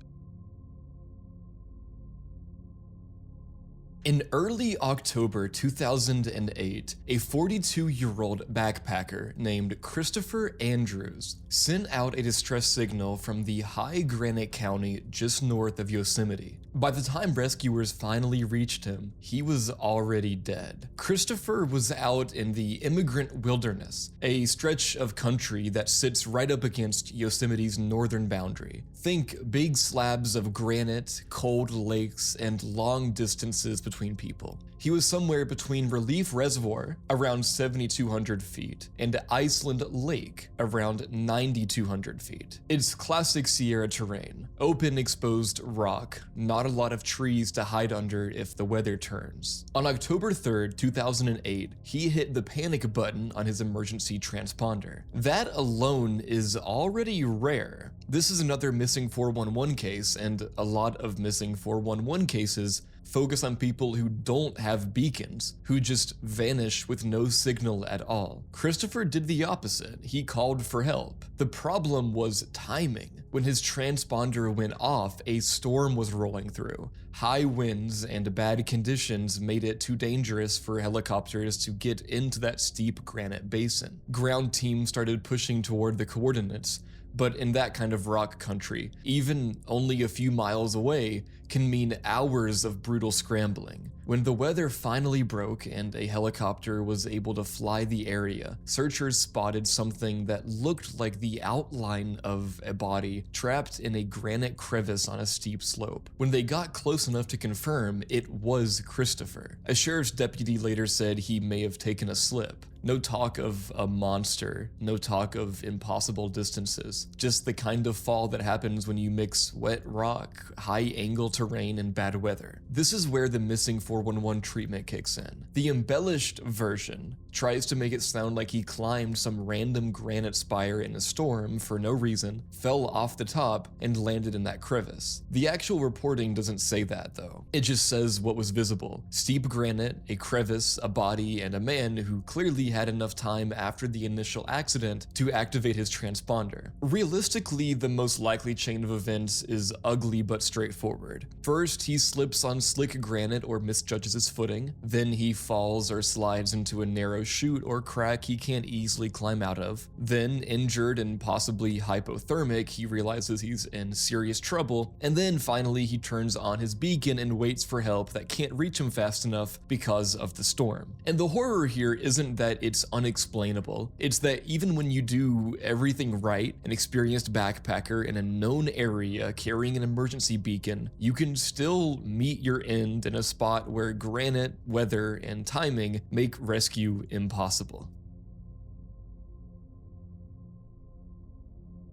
In early October 2008, a 42-year-old backpacker named Christopher Andrews sent out a distress signal from the high Granite County just north of Yosemite. By the time rescuers finally reached him, he was already dead. Christopher was out in the Immigrant Wilderness, a stretch of country that sits right up against Yosemite's northern boundary. Think big slabs of granite, cold lakes, and long distances between people. He was somewhere between Relief Reservoir, around 7,200 feet, and Iceland Lake, around 9,200 feet. It's classic Sierra terrain, open exposed rock, not a lot of trees to hide under if the weather turns. On October 3rd, 2008, he hit the panic button on his emergency transponder. That alone is already rare. This is another missing 411 case, and a lot of missing 411 cases focus on people who don't have beacons, who just vanish with no signal at all. Christopher did the opposite. He called for help. The problem was timing. When his transponder went off, a storm was rolling through. High winds and bad conditions made it too dangerous for helicopters to get into that steep granite basin. Ground teams started pushing toward the coordinates, but in that kind of rock country, even only a few miles away can mean hours of brutal scrambling. When the weather finally broke and a helicopter was able to fly the area, searchers spotted something that looked like the outline of a body trapped in a granite crevice on a steep slope. When they got close enough to confirm, it was Christopher. A sheriff's deputy later said he may have taken a slip. No talk of a monster, no talk of impossible distances, just the kind of fall that happens when you mix wet rock, high angle terrain, and bad weather. This is where the missing 411 411 treatment kicks in. The embellished version tries to make it sound like he climbed some random granite spire in a storm for no reason, fell off the top, and landed in that crevice. The actual reporting doesn't say that though. It just says what was visible: steep granite, a crevice, a body, and a man who clearly had enough time after the initial accident to activate his transponder. Realistically, the most likely chain of events is ugly but straightforward. First, he slips on slick granite or misjudges his footing. Then he falls or slides into a narrow chute or crack he can't easily climb out of. Then, injured and possibly hypothermic, he realizes he's in serious trouble. And then finally, he turns on his beacon and waits for help that can't reach him fast enough because of the storm. And the horror here isn't that it's unexplainable. It's that even when you do everything right, an experienced backpacker in a known area carrying an emergency beacon, you can still meet your end in a spot where granite, weather, and timing make rescue impossible.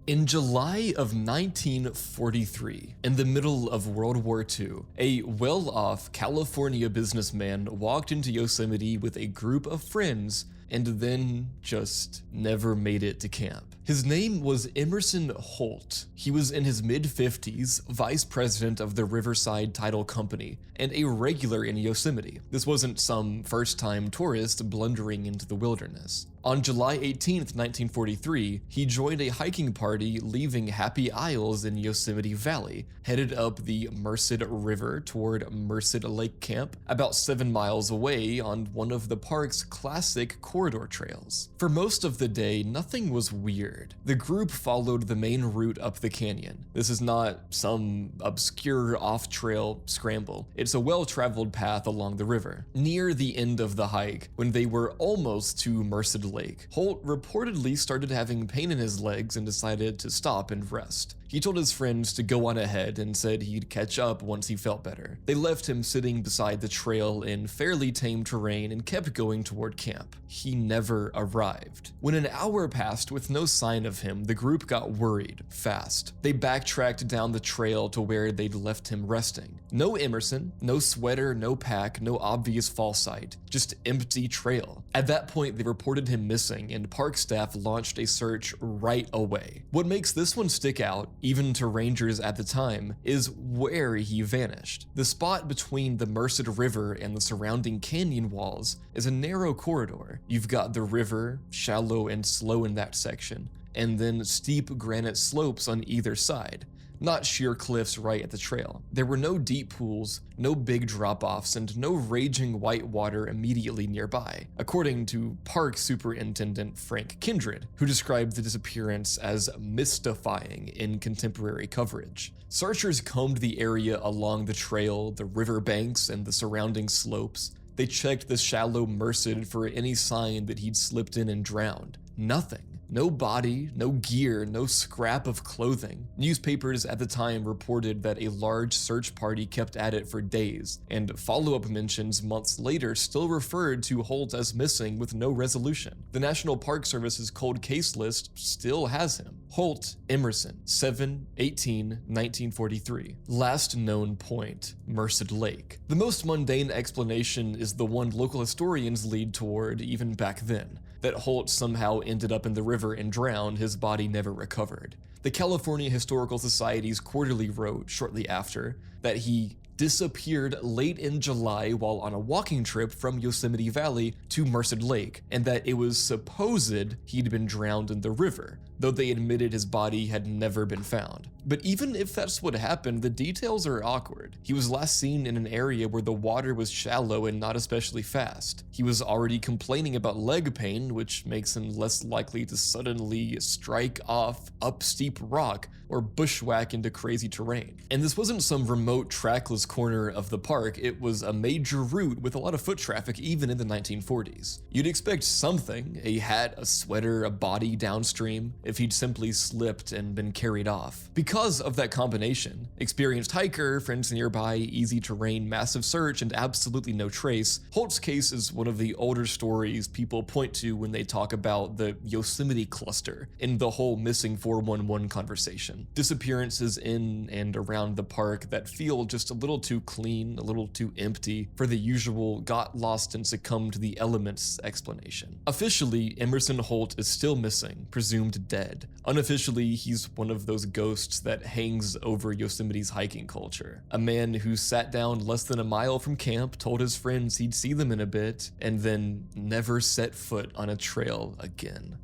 In July of 1943, in the middle of World War II, a well-off California businessman walked into Yosemite with a group of friends and then just never made it to camp. His name was Emerson Holt. He was in his mid-50s, vice president of the Riverside Title Company, and a regular in Yosemite. This wasn't some first-time tourist blundering into the wilderness. On July 18th, 1943, he joined a hiking party leaving Happy Isles in Yosemite Valley, headed up the Merced River toward Merced Lake Camp, about 7 miles away on one of the park's classic corridor trails. For most of the day, nothing was weird. The group followed the main route up the canyon. This is not some obscure off-trail scramble. It's a well-traveled path along the river. Near the end of the hike, when they were almost to Merced Lake, Holt reportedly started having pain in his legs and decided to stop and rest. He told his friends to go on ahead and said he'd catch up once he felt better. They left him sitting beside the trail in fairly tame terrain and kept going toward camp. He never arrived. When an hour passed with no sign of him, the group got worried fast. They backtracked down the trail to where they'd left him resting. No Emerson, no sweater, no pack, no obvious fall site, just empty trail. At that point, they reported him missing and park staff launched a search right away. What makes this one stick out, even to rangers at the time, is where he vanished. The spot between the Merced River and the surrounding canyon walls is a narrow corridor. You've got the river, shallow and slow in that section, and then steep granite slopes on either side, not sheer cliffs right at the trail. There were no deep pools, no big drop-offs, and no raging white water immediately nearby, according to Park Superintendent Frank Kindred, who described the disappearance as mystifying in contemporary coverage. Searchers combed the area along the trail, the river banks, and the surrounding slopes. They checked the shallow Merced for any sign that he'd slipped in and drowned. Nothing. No body, no gear, no scrap of clothing. Newspapers at the time reported that a large search party kept at it for days, and follow-up mentions months later still referred to Holt as missing with no resolution. The National Park Service's cold case list still has him. Holt Emerson, 7/18/1943. Last known point, Merced Lake. The most mundane explanation is the one local historians lead toward even back then, that Holt somehow ended up in the river and drowned, his body never recovered. The California Historical Society's quarterly wrote shortly after that he disappeared late in July while on a walking trip from Yosemite Valley to Merced Lake, and that it was supposed he'd been drowned in the river, though they admitted his body had never been found. But even if that's what happened, the details are awkward. He was last seen in an area where the water was shallow and not especially fast. He was already complaining about leg pain, which makes him less likely to suddenly strike off up steep rock or bushwhack into crazy terrain. And this wasn't some remote trackless corner of the park, it was a major route with a lot of foot traffic even in the 1940s. You'd expect something, a hat, a sweater, a body downstream. if he'd simply slipped and been carried off. Because of that combination, experienced hiker, friends nearby, easy terrain, massive search, and absolutely no trace, Holt's case is one of the older stories people point to when they talk about the Yosemite cluster in the whole missing 411 conversation. Disappearances in and around the park that feel just a little too clean, a little too empty for the usual got lost and succumbed to the elements explanation. Officially, Emerson Holt is still missing, presumed dead. Unofficially, he's one of those ghosts that hangs over Yosemite's hiking culture. A man who sat down less than a mile from camp, told his friends he'd see them in a bit, and then never set foot on a trail again.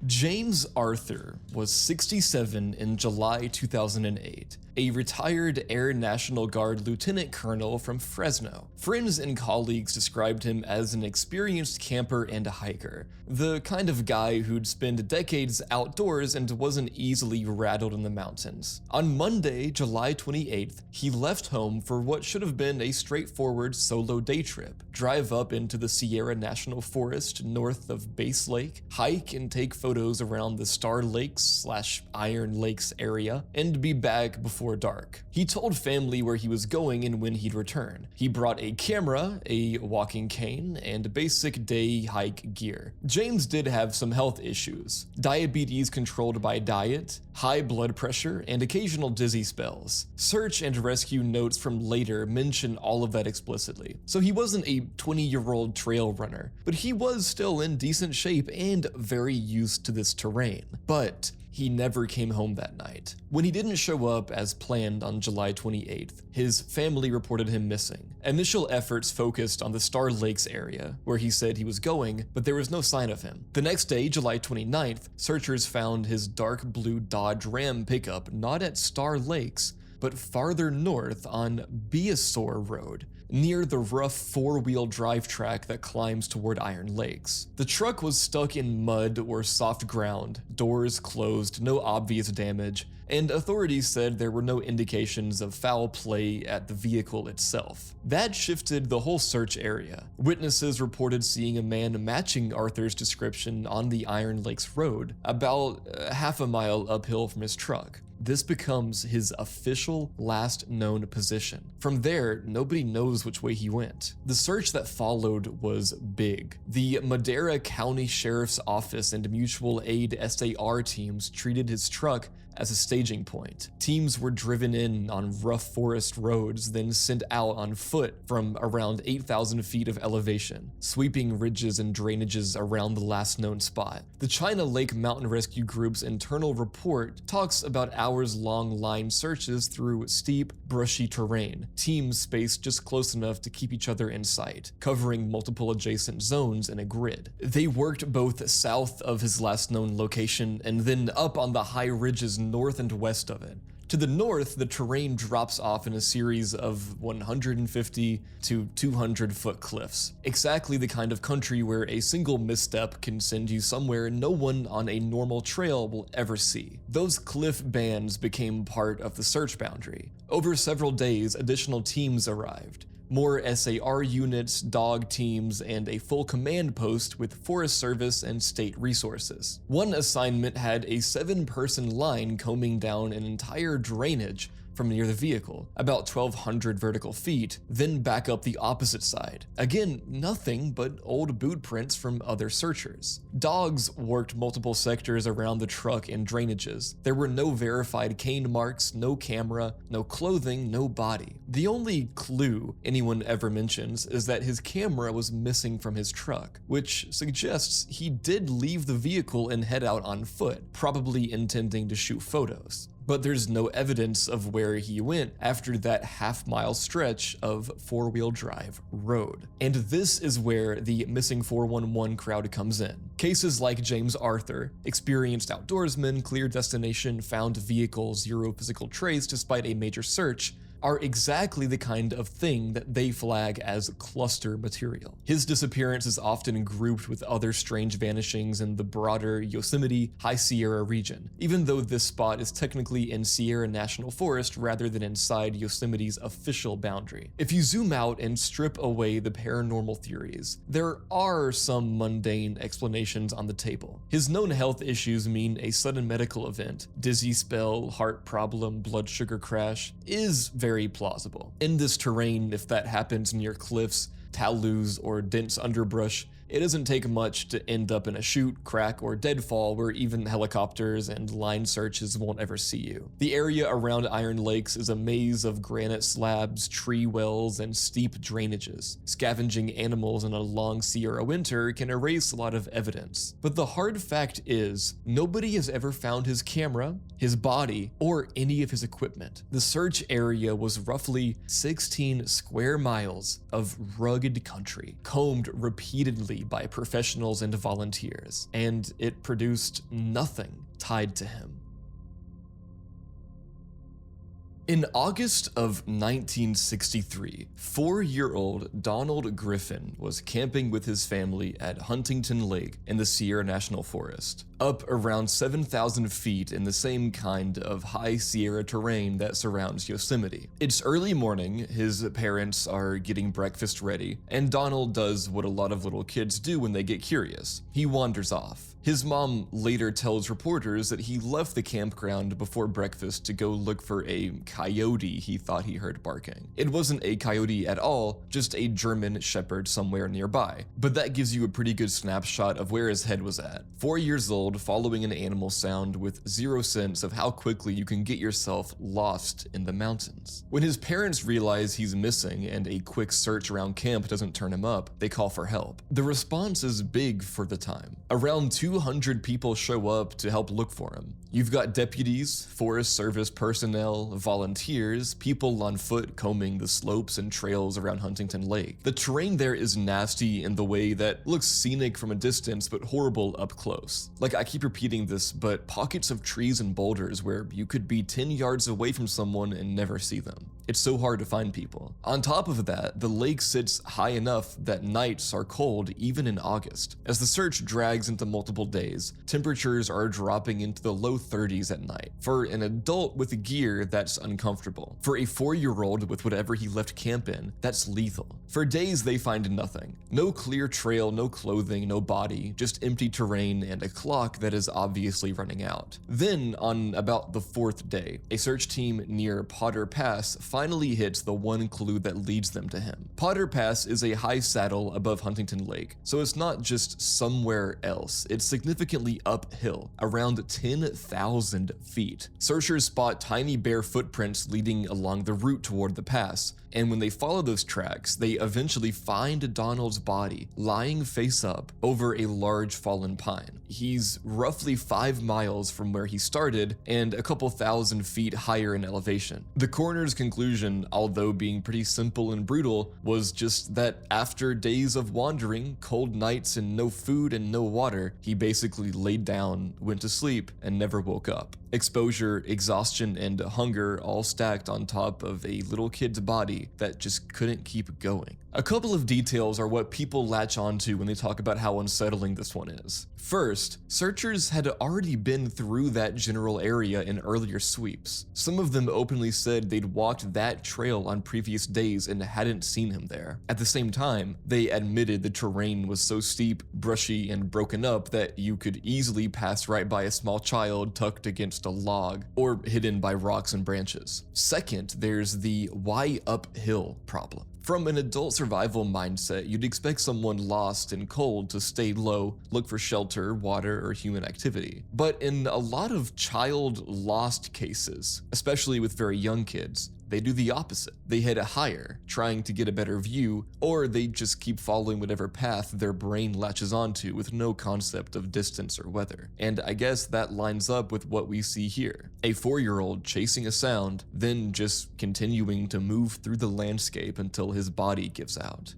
James Arthur was 67 in July 2008, a retired Air National Guard lieutenant colonel from Fresno. Friends and colleagues described him as an experienced camper and a hiker, the kind of guy who'd spend decades outdoors and wasn't easily rattled in the mountains. On Monday, July 28th, he left home for what should have been a straightforward solo day trip. Drive up into the Sierra National Forest north of Base Lake, hike and take photos around the Star Lakes/Iron Lakes area, and be back before dark. He told family where he was going and when he'd return. He brought a camera, a walking cane, and basic day hike gear. James did have some health issues: diabetes controlled by diet, high blood pressure, and occasional dizzy spells. Search and rescue notes from later mention all of that explicitly. So he wasn't a 20-year-old trail runner, but he was still in decent shape and very used to this terrain. But he never came home that night. When he didn't show up as planned on July 28th, his family reported him missing. Initial efforts focused on the Star Lakes area, where he said he was going, but there was no sign of him. The next day, July 29th, searchers found his dark blue Dodge Ram pickup not at Star Lakes, but farther north on Beasaur Road, near the rough four-wheel drive track that climbs toward Iron Lakes. The truck was stuck in mud or soft ground, doors closed, no obvious damage, and authorities said there were no indications of foul play at the vehicle itself. That shifted the whole search area. Witnesses reported seeing a man matching Arthur's description on the Iron Lakes Road, about half a mile uphill from his truck. This becomes his official last known position. From there, nobody knows which way he went. The search that followed was big. The Madera County Sheriff's Office and mutual aid SAR teams treated his truck as a staging point. Teams were driven in on rough forest roads, then sent out on foot from around 8,000 feet of elevation, sweeping ridges and drainages around the last known spot. The China Lake Mountain Rescue Group's internal report talks about hours-long line searches through steep, brushy terrain, teams spaced just close enough to keep each other in sight, covering multiple adjacent zones in a grid. They worked both south of his last known location and then up on the high ridges north and west of it. To the north, the terrain drops off in a series of 150 to 200 foot cliffs, exactly the kind of country where a single misstep can send you somewhere no one on a normal trail will ever see. Those cliff bands became part of the search boundary. Over several days, additional teams arrived. More SAR units, dog teams, and a full command post with Forest Service and state resources. One assignment had a 7-person line combing down an entire drainage from near the vehicle, about 1,200 vertical feet, then back up the opposite side. Again, nothing but old boot prints from other searchers. Dogs worked multiple sectors around the truck and drainages. There were no verified cane marks, no camera, no clothing, no body. The only clue anyone ever mentions is that his camera was missing from his truck, which suggests he did leave the vehicle and head out on foot, probably intending to shoot photos. But there's no evidence of where he went after that half-mile stretch of four-wheel drive road. And this is where the missing 411 crowd comes in. Cases like James Arthur, experienced outdoorsman, clear destination, found vehicle, zero physical trace despite a major search, are exactly the kind of thing that they flag as cluster material. His disappearance is often grouped with other strange vanishings in the broader Yosemite High Sierra region, even though this spot is technically in Sierra National Forest rather than inside Yosemite's official boundary. If you zoom out and strip away the paranormal theories, there are some mundane explanations on the table. His known health issues mean a sudden medical event, dizzy spell, heart problem, blood sugar crash, is very plausible. In this terrain, if that happens near cliffs, talus, or dense underbrush, it doesn't take much to end up in a chute, crack, or deadfall where even helicopters and line searches won't ever see you. The area around Iron Lakes is a maze of granite slabs, tree wells, and steep drainages. Scavenging animals in a long Sierra winter can erase a lot of evidence. But the hard fact is, nobody has ever found his camera, his body, or any of his equipment. The search area was roughly 16 square miles of rugged country, combed repeatedly by professionals and volunteers, and it produced nothing tied to him. In August of 1963, 4-year-old Donald Griffin was camping with his family at Huntington Lake in the Sierra National Forest, up around 7,000 feet in the same kind of high Sierra terrain that surrounds Yosemite. It's early morning, his parents are getting breakfast ready, and Donald does what a lot of little kids do when they get curious. He wanders off. His mom later tells reporters that he left the campground before breakfast to go look for a coyote he thought he heard barking. It wasn't a coyote at all, just a German shepherd somewhere nearby. But that gives you a pretty good snapshot of where his head was at. 4 years old, following an animal sound with zero sense of how quickly you can get yourself lost in the mountains. When his parents realize he's missing and a quick search around camp doesn't turn him up, they call for help. The response is big for the time. Around 200 people show up to help look for him. You've got deputies, Forest Service personnel, volunteers, people on foot combing the slopes and trails around Huntington Lake. The terrain there is nasty in the way that looks scenic from a distance but horrible up close. Like, I keep repeating this, but pockets of trees and boulders where you could be 10 yards away from someone and never see them. It's so hard to find people. On top of that, the lake sits high enough that nights are cold even in August. As the search drags into multiple days, temperatures are dropping into the low 30s at night. For an adult with gear, that's uncomfortable. For a 4-year-old with whatever he left camp in, that's lethal. For days, they find nothing. No clear trail, no clothing, no body, just empty terrain and a clock that is obviously running out. Then, on about the 4th day, a search team near Potter Pass finally hits the one clue that leads them to him. Potter Pass is a high saddle above Huntington Lake, so it's not just somewhere else, it's significantly uphill, around 10,000 feet. Searchers spot tiny bare footprints leading along the route toward the pass, and when they follow those tracks, they eventually find Donald's body lying face up over a large fallen pine. He's roughly 5 miles from where he started and a couple thousand feet higher in elevation. The coroner's conclusion, although being pretty simple and brutal, was just that after days of wandering, cold nights and no food and no water, he basically laid down, went to sleep, and never woke up. Exposure, exhaustion, and hunger all stacked on top of a little kid's body that just couldn't keep going. A couple of details are what people latch onto when they talk about how unsettling this one is. First, searchers had already been through that general area in earlier sweeps. Some of them openly said they'd walked that trail on previous days and hadn't seen him there. At the same time, they admitted the terrain was so steep, brushy, and broken up that you could easily pass right by a small child tucked against a log or hidden by rocks and branches. Second, there's the why uphill problem. From an adult survival mindset, you'd expect someone lost and cold to stay low, look for shelter, water, or human activity. But in a lot of child lost cases, especially with very young kids, they do the opposite. They head higher, trying to get a better view, or they just keep following whatever path their brain latches onto with no concept of distance or weather. And I guess that lines up with what we see here. A 4-year-old chasing a sound, then just continuing to move through the landscape until his body gives out.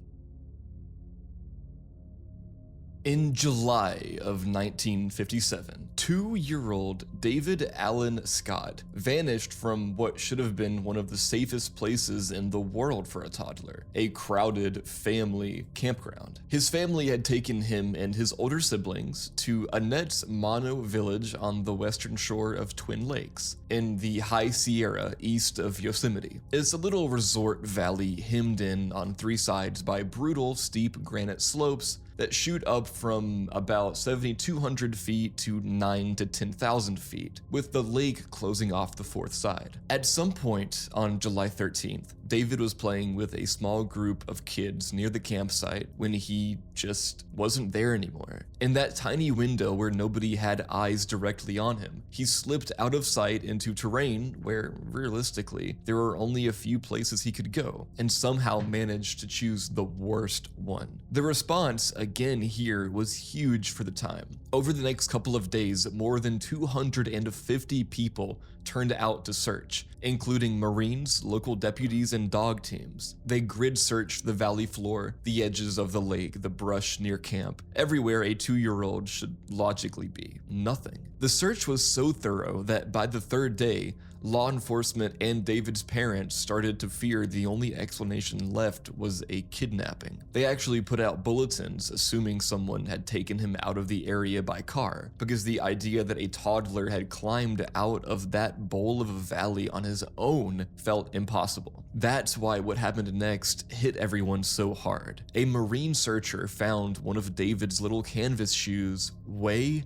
In July of 1957, 2-year-old David Allen Scott vanished from what should have been one of the safest places in the world for a toddler, a crowded family campground. His family had taken him and his older siblings to Annette's Mono Village on the western shore of Twin Lakes, in the High Sierra east of Yosemite. It's a little resort valley hemmed in on 3 sides by brutal, steep granite slopes that shoot up from about 7,200 feet to 9,000 to 10,000 feet, with the lake closing off the 4th side. At some point on July 13th, David was playing with a small group of kids near the campsite when he just wasn't there anymore. In that tiny window where nobody had eyes directly on him, he slipped out of sight into terrain where, realistically, there were only a few places he could go, and somehow managed to choose the worst one. The response, again here, was huge for the time. Over the next couple of days, more than 250 people turned out to search, including Marines, local deputies, and dog teams. They grid searched the valley floor, the edges of the lake, the brush near camp, everywhere a 2-year-old should logically be. Nothing. The search was so thorough that by the 3rd day, law enforcement and David's parents started to fear the only explanation left was a kidnapping. They actually put out bulletins assuming someone had taken him out of the area by car, because the idea that a toddler had climbed out of that bowl of a valley on his own felt impossible. That's why what happened next hit everyone so hard. A Marine searcher found one of David's little canvas shoes way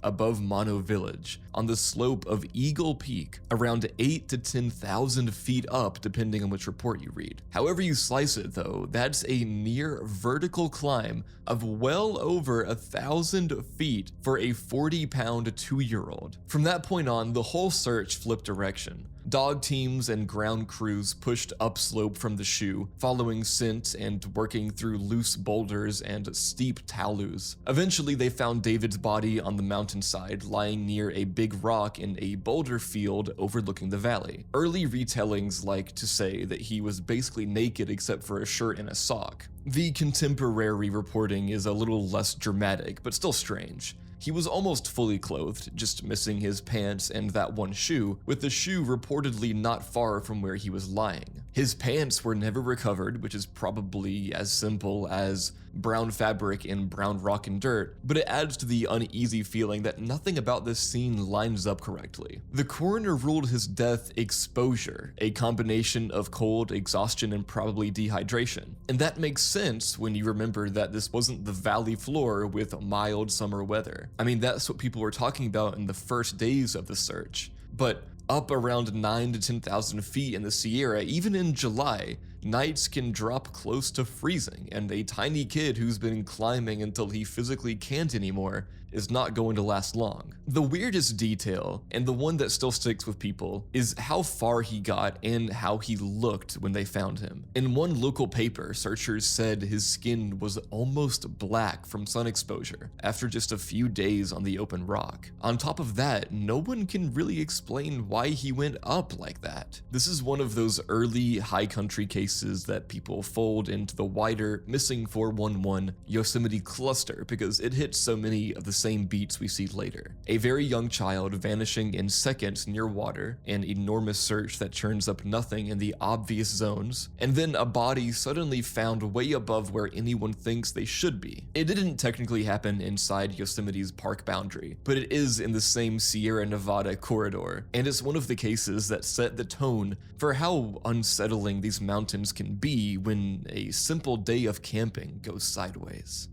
above Mono Village on the slope of Eagle Peak, around 8,000 to 10,000 feet up depending on which report you read. However you slice it though, that's a near vertical climb of well over 1,000 feet for a 40-pound 2-year-old. From that point on, the whole search flipped direction. Dog teams and ground crews pushed upslope from the shoe, following scent and working through loose boulders and steep talus. Eventually, they found David's body on the mountainside, lying near a big rock in a boulder field overlooking the valley. Early retellings like to say that he was basically naked except for a shirt and a sock. The contemporary reporting is a little less dramatic, but still strange. He was almost fully clothed, just missing his pants and that one shoe, with the shoe reportedly not far from where he was lying. His pants were never recovered, which is probably as simple as brown fabric and brown rock and dirt, but it adds to the uneasy feeling that nothing about this scene lines up correctly. The coroner ruled his death exposure, a combination of cold, exhaustion, and probably dehydration. And that makes sense when you remember that this wasn't the valley floor with mild summer weather. I mean, that's what people were talking about in the first days of the search. But up around 9,000 to 10,000 feet in the Sierra, even in July, nights can drop close to freezing, and a tiny kid who's been climbing until he physically can't anymore is not going to last long. The weirdest detail, and the one that still sticks with people, is how far he got and how he looked when they found him. In one local paper, searchers said his skin was almost black from sun exposure after just a few days on the open rock. On top of that, no one can really explain why he went up like that. This is one of those early high country cases that people fold into the wider missing 411 Yosemite cluster because it hits so many of the same beats we see later. A very young child vanishing in seconds near water, an enormous search that turns up nothing in the obvious zones, and then a body suddenly found way above where anyone thinks they should be. It didn't technically happen inside Yosemite's park boundary, but it is in the same Sierra Nevada corridor, and it's one of the cases that set the tone for how unsettling these mountains can be when a simple day of camping goes sideways.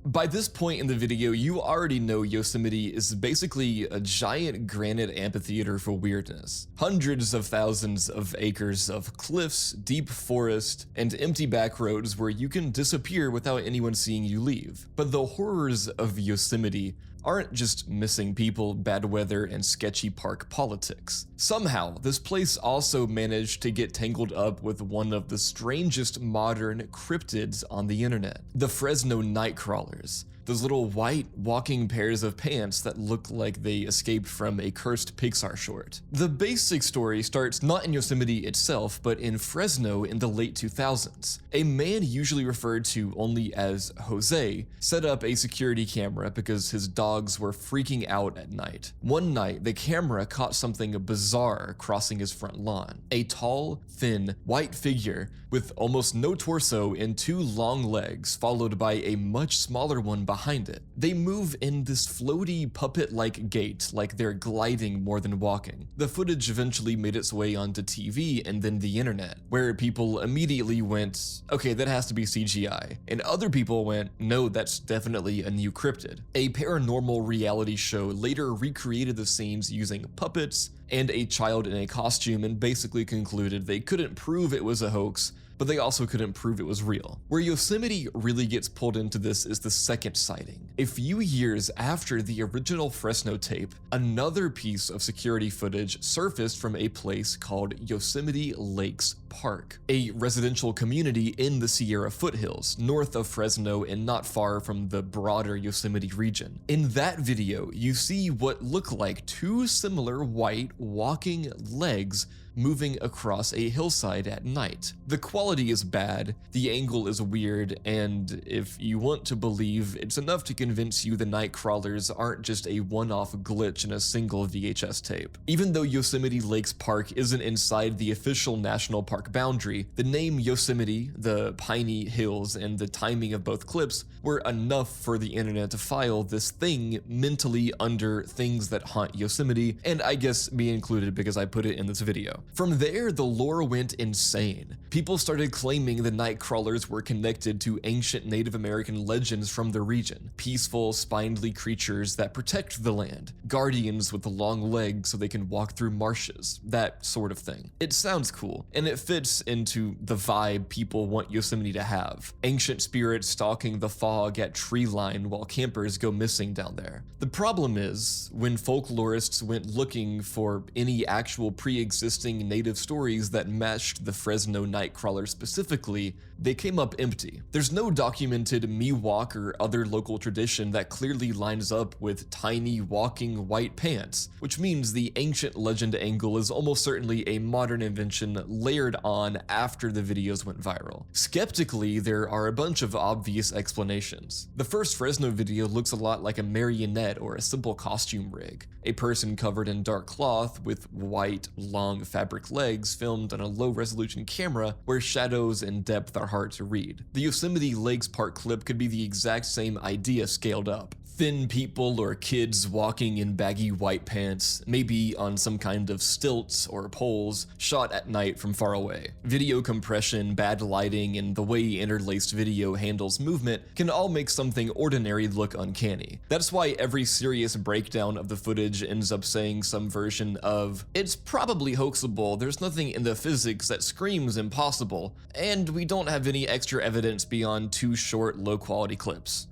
By this point in the video, you already know Yosemite is basically a giant granite amphitheater for weirdness. Hundreds of thousands of acres of cliffs, deep forest, and empty back roads where you can disappear without anyone seeing you leave. But the horrors of Yosemite aren't just missing people, bad weather, and sketchy park politics. Somehow, this place also managed to get tangled up with one of the strangest modern cryptids on the internet, the Fresno nightcrawlers. those little white walking pairs of pants that look like they escaped from a cursed Pixar short. The basic story starts not in Yosemite itself, but in Fresno in the late 2000s. A man usually referred to only as Jose set up a security camera because his dogs were freaking out at night. One night, the camera caught something bizarre crossing his front lawn. A tall, thin, white figure with almost no torso and two long legs, followed by a much smaller one behind it. They move in this floaty puppet-like gait, like they're gliding more than walking. The footage eventually made its way onto TV and then the internet, where people immediately went, okay, that has to be CGI. And other people went, no, that's definitely a new cryptid. A paranormal reality show later recreated the scenes using puppets and a child in a costume and basically concluded they couldn't prove it was a hoax, but they also couldn't prove it was real. Where Yosemite really gets pulled into this is the second sighting. A few years after the original Fresno tape, another piece of security footage surfaced from a place called Yosemite Lakes Park, a residential community in the Sierra foothills, north of Fresno and not far from the broader Yosemite region. In that video, you see what look like two similar white walking legs moving across a hillside at night. The quality is bad, the angle is weird, and if you want to believe, it's enough to convince you the night crawlers aren't just a one-off glitch in a single VHS tape. Even though Yosemite Lakes Park isn't inside the official national park boundary, the name Yosemite, the piney hills, and the timing of both clips were enough for the internet to file this thing mentally under things that haunt Yosemite, and I guess me included because I put it in this video. From there, the lore went insane. People started claiming the night crawlers were connected to ancient Native American legends from the region, peaceful, spindly creatures that protect the land, guardians with the long legs so they can walk through marshes, that sort of thing. It sounds cool, and it fits into the vibe people want Yosemite to have. Ancient spirits stalking the fog at tree line while campers go missing down there. The problem is, when folklorists went looking for any actual pre-existing native stories that matched the Fresno nightcrawler specifically, they came up empty. There's no documented Miwok or other local tradition that clearly lines up with tiny walking white pants, which means the ancient legend angle is almost certainly a modern invention layered on after the videos went viral. Skeptically, there are a bunch of obvious explanations. The first Fresno video looks a lot like a marionette or a simple costume rig. A person covered in dark cloth with white, long fabric legs filmed on a low-resolution camera where shadows and depth are hard to read. The Yosemite Lakes Park clip could be the exact same idea scaled up. Thin people or kids walking in baggy white pants, maybe on some kind of stilts or poles, shot at night from far away. Video compression, bad lighting, and the way interlaced video handles movement can all make something ordinary look uncanny. That's why every serious breakdown of the footage ends up saying some version of, "It's probably hoaxable, there's nothing in the physics that screams impossible, and we don't have any extra evidence beyond two short, low-quality clips."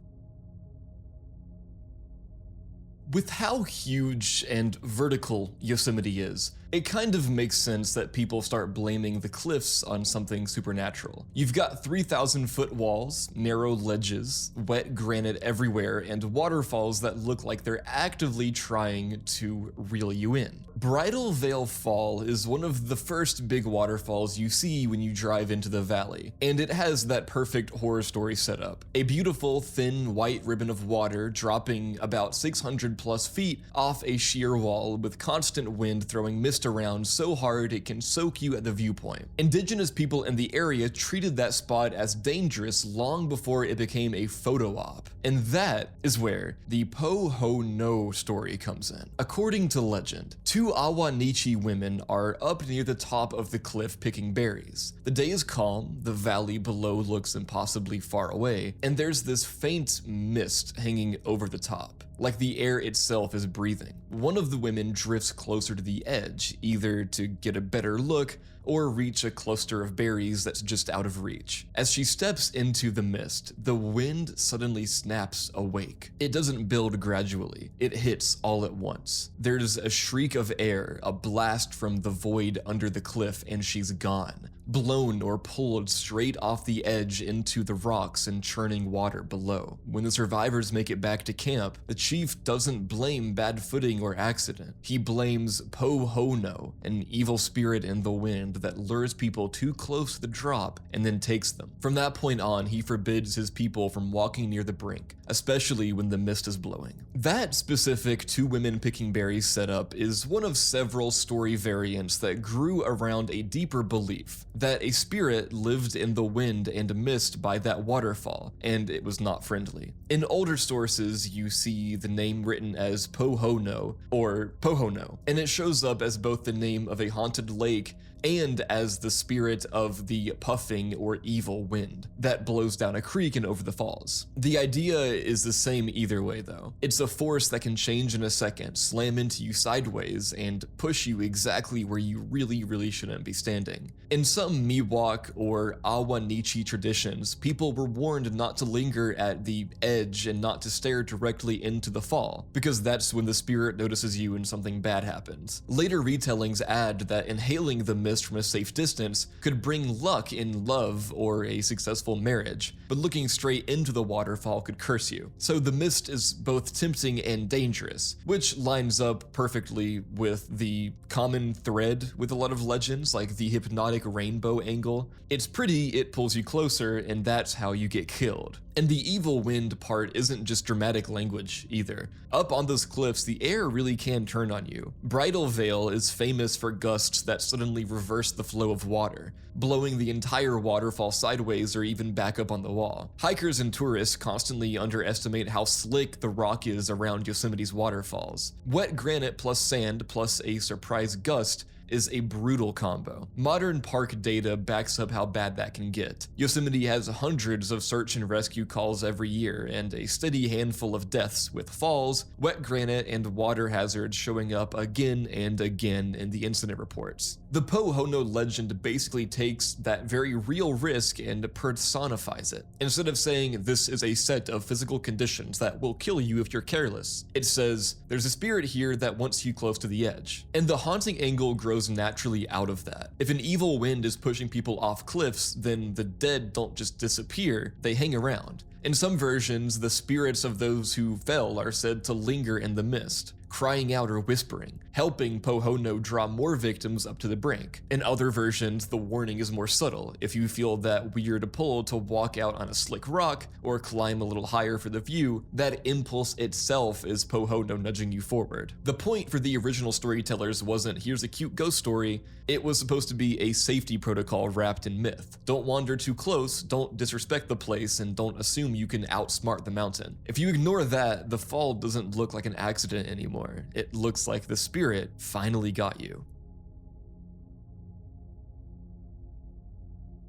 With how huge and vertical Yosemite is, it kind of makes sense that people start blaming the cliffs on something supernatural. You've got 3,000-foot walls, narrow ledges, wet granite everywhere, and waterfalls that look like they're actively trying to reel you in. Bridal Veil Fall is one of the first big waterfalls you see when you drive into the valley, and it has that perfect horror story setup. A beautiful, thin, white ribbon of water dropping about 600 plus feet off a sheer wall with constant wind throwing mist around so hard it can soak you at the viewpoint. Indigenous people in the area treated that spot as dangerous long before it became a photo op. And that is where the Po-Ho-No story comes in. According to legend, two Awa-Nichi women are up near the top of the cliff picking berries. The day is calm, the valley below looks impossibly far away, and there's this faint mist hanging over the top, like the air itself is breathing. One of the women drifts closer to the edge, either to get a better look or reach a cluster of berries that's just out of reach. As she steps into the mist, the wind suddenly snaps awake. It doesn't build gradually, it hits all at once. There's a shriek of air, a blast from the void under the cliff, and she's gone. blown or pulled straight off the edge into the rocks and churning water below. When the survivors make it back to camp, the chief doesn't blame bad footing or accident. He blames Pohono, an evil spirit in the wind that lures people too close to the drop and then takes them. From that point on, he forbids his people from walking near the brink, especially when the mist is blowing. That specific two women picking berries setup is one of several story variants that grew around a deeper belief that a spirit lived in the wind and mist by that waterfall, and it was not friendly. In older sources, you see the name written as Pohono or Pohono, and it shows up as both the name of a haunted lake and as the spirit of the puffing or evil wind that blows down a creek and over the falls. The idea is the same either way though. It's a force that can change in a second, slam into you sideways, and push you exactly where you really shouldn't be standing. In some Miwok or Awanichi traditions, people were warned not to linger at the edge and not to stare directly into the fall, because that's when the spirit notices you and something bad happens. Later retellings add that inhaling the mist from a safe distance could bring luck in love or a successful marriage, but looking straight into the waterfall could curse you. So the mist is both tempting and dangerous, which lines up perfectly with the common thread with a lot of legends, like the hypnotic rainbow angle. It's pretty, it pulls you closer, and that's how you get killed. And the evil wind part isn't just dramatic language either. Up on those cliffs, the air really can turn on you. Bridal Veil is famous for gusts that suddenly reverse the flow of water, blowing the entire waterfall sideways or even back up on the wall. Hikers and tourists constantly underestimate how slick the rock is around Yosemite's waterfalls. Wet granite plus sand plus a surprise gust is a brutal combo. Modern park data backs up how bad that can get. Yosemite has hundreds of search and rescue calls every year and a steady handful of deaths with falls, wet granite, and water hazards showing up again and again in the incident reports. The Pohono legend basically takes that very real risk and personifies it. Instead of saying this is a set of physical conditions that will kill you if you're careless, it says there's a spirit here that wants you close to the edge. And the haunting angle grows naturally out of that. If an evil wind is pushing people off cliffs, then the dead don't just disappear, they hang around. In some versions, the spirits of those who fell are said to linger in the mist, crying out or whispering, helping Pohono draw more victims up to the brink. In other versions, the warning is more subtle. If you feel that weird pull to walk out on a slick rock or climb a little higher for the view, that impulse itself is Pohono nudging you forward. The point for the original storytellers wasn't here's a cute ghost story, it was supposed to be a safety protocol wrapped in myth. Don't wander too close, don't disrespect the place, and don't assume you can outsmart the mountain. If you ignore that, the fall doesn't look like an accident anymore. It looks like the spirit finally got you.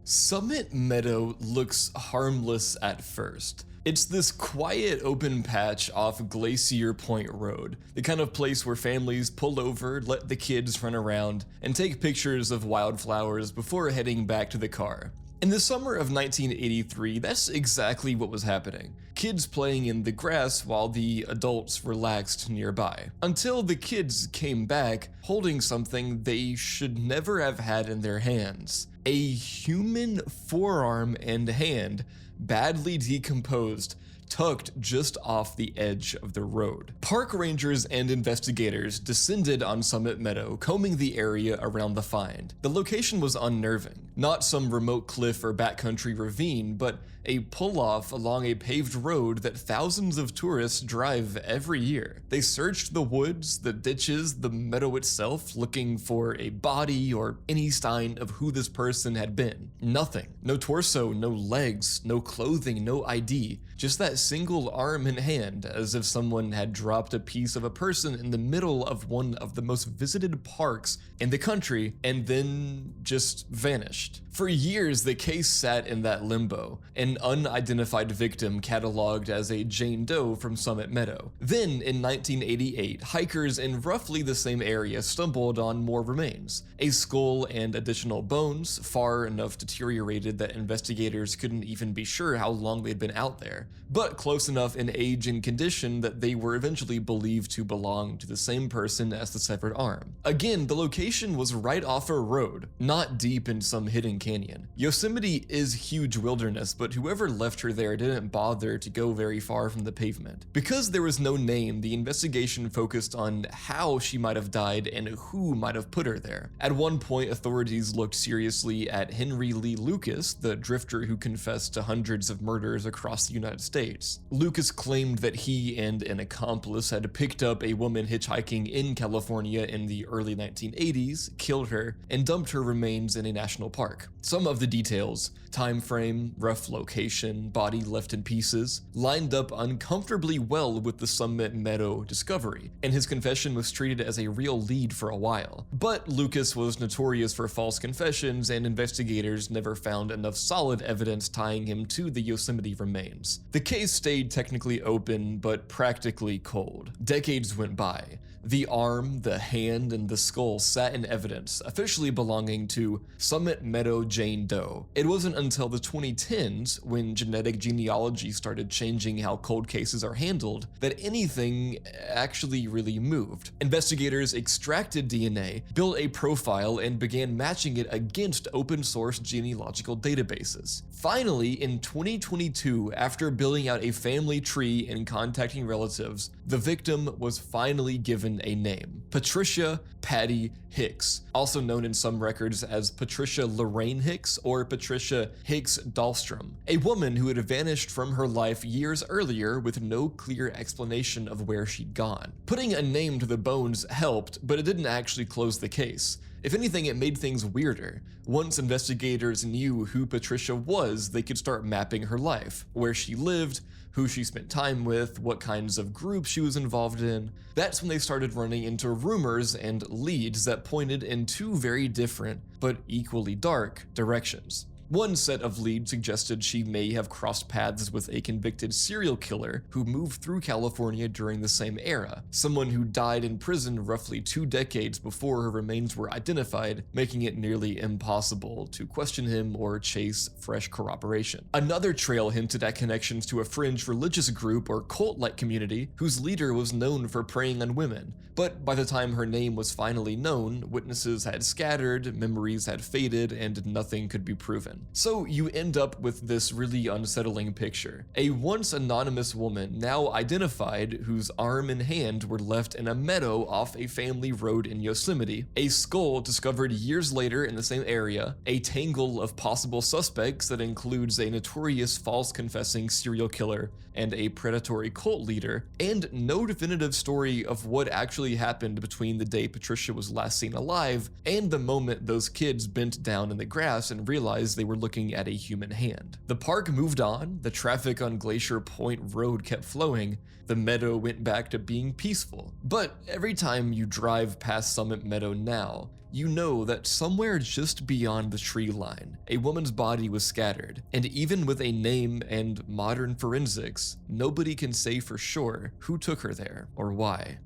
Summit Meadow looks harmless at first. It's this quiet open patch off Glacier Point Road, the kind of place where families pull over, let the kids run around, and take pictures of wildflowers before heading back to the car. In the summer of 1983, that's exactly what was happening. Kids playing in the grass while the adults relaxed nearby. Until the kids came back holding something they should never have had in their hands. A human forearm and hand, badly decomposed, tucked just off the edge of the road. Park rangers and investigators descended on Summit Meadow, combing the area around the find. The location was unnerving. Not some remote cliff or backcountry ravine, but a pull-off along a paved road that thousands of tourists drive every year. They searched the woods, the ditches, the meadow itself, looking for a body or any sign of who this person had been. Nothing. No torso, no legs, no clothing, no ID. Just that single arm and hand, as if someone had dropped a piece of a person in the middle of one of the most visited parks in the country and then just vanished. For years, the case sat in that limbo, an unidentified victim cataloged as a Jane Doe from Summit Meadow. Then, in 1988, hikers in roughly the same area stumbled on more remains. A skull and additional bones, far enough deteriorated that investigators couldn't even be sure how long they'd been out there. but close enough in age and condition that they were eventually believed to belong to the same person as the severed arm. Again, the location was right off a road, not deep in some hidden canyon. Yosemite is huge wilderness, but whoever left her there didn't bother to go very far from the pavement. Because there was no name, the investigation focused on how she might have died and who might have put her there. At one point, authorities looked seriously at Henry Lee Lucas, the drifter who confessed to hundreds of murders across the United States. Lucas claimed that he and an accomplice had picked up a woman hitchhiking in California in the early 1980s, killed her, and dumped her remains in a national park. Some of the details, time frame, rough location, body left in pieces, lined up uncomfortably well with the Summit Meadow discovery, and his confession was treated as a real lead for a while. But Lucas was notorious for false confessions, and investigators never found enough solid evidence tying him to the Yosemite remains. The case stayed technically open, but practically cold. Decades went by. The arm, the hand, and the skull sat in evidence, officially belonging to Summit Meadow Jane Doe. It wasn't until the 2010s, when genetic genealogy started changing how cold cases are handled, that anything actually really moved. Investigators extracted DNA, built a profile, and began matching it against open-source genealogical databases. Finally, in 2022, after building out a family tree and contacting relatives, the victim was finally given a name: Patricia Patty Hicks, also known in some records as Patricia Lorraine Hicks or Patricia Hicks Dahlstrom, a woman who had vanished from her life years earlier with no clear explanation of where she'd gone. Putting a name to the bones helped, but it didn't actually close the case. If anything, it made things weirder. Once investigators knew who Patricia was, they could start mapping her life, where she lived, who she spent time with, what kinds of groups she was involved in. That's when they started running into rumors and leads that pointed in two very different, but equally dark, directions. One set of leads suggested she may have crossed paths with a convicted serial killer who moved through California during the same era, someone who died in prison roughly 2 decades before her remains were identified, making it nearly impossible to question him or chase fresh corroboration. Another trail hinted at connections to a fringe religious group or cult-like community whose leader was known for preying on women, but by the time her name was finally known, witnesses had scattered, memories had faded, and nothing could be proven. So you end up with this really unsettling picture. A once anonymous woman, now identified, whose arm and hand were left in a meadow off a family road in Yosemite, a skull discovered years later in the same area, a tangle of possible suspects that includes a notorious false confessing serial killer and a predatory cult leader, and no definitive story of what actually happened between the day Patricia was last seen alive and the moment those kids bent down in the grass and realized they were looking at a human hand. The park moved on, the traffic on Glacier Point Road kept flowing, the meadow went back to being peaceful. But every time you drive past Summit Meadow now, you know that somewhere just beyond the tree line, a woman's body was scattered, and even with a name and modern forensics, nobody can say for sure who took her there or why.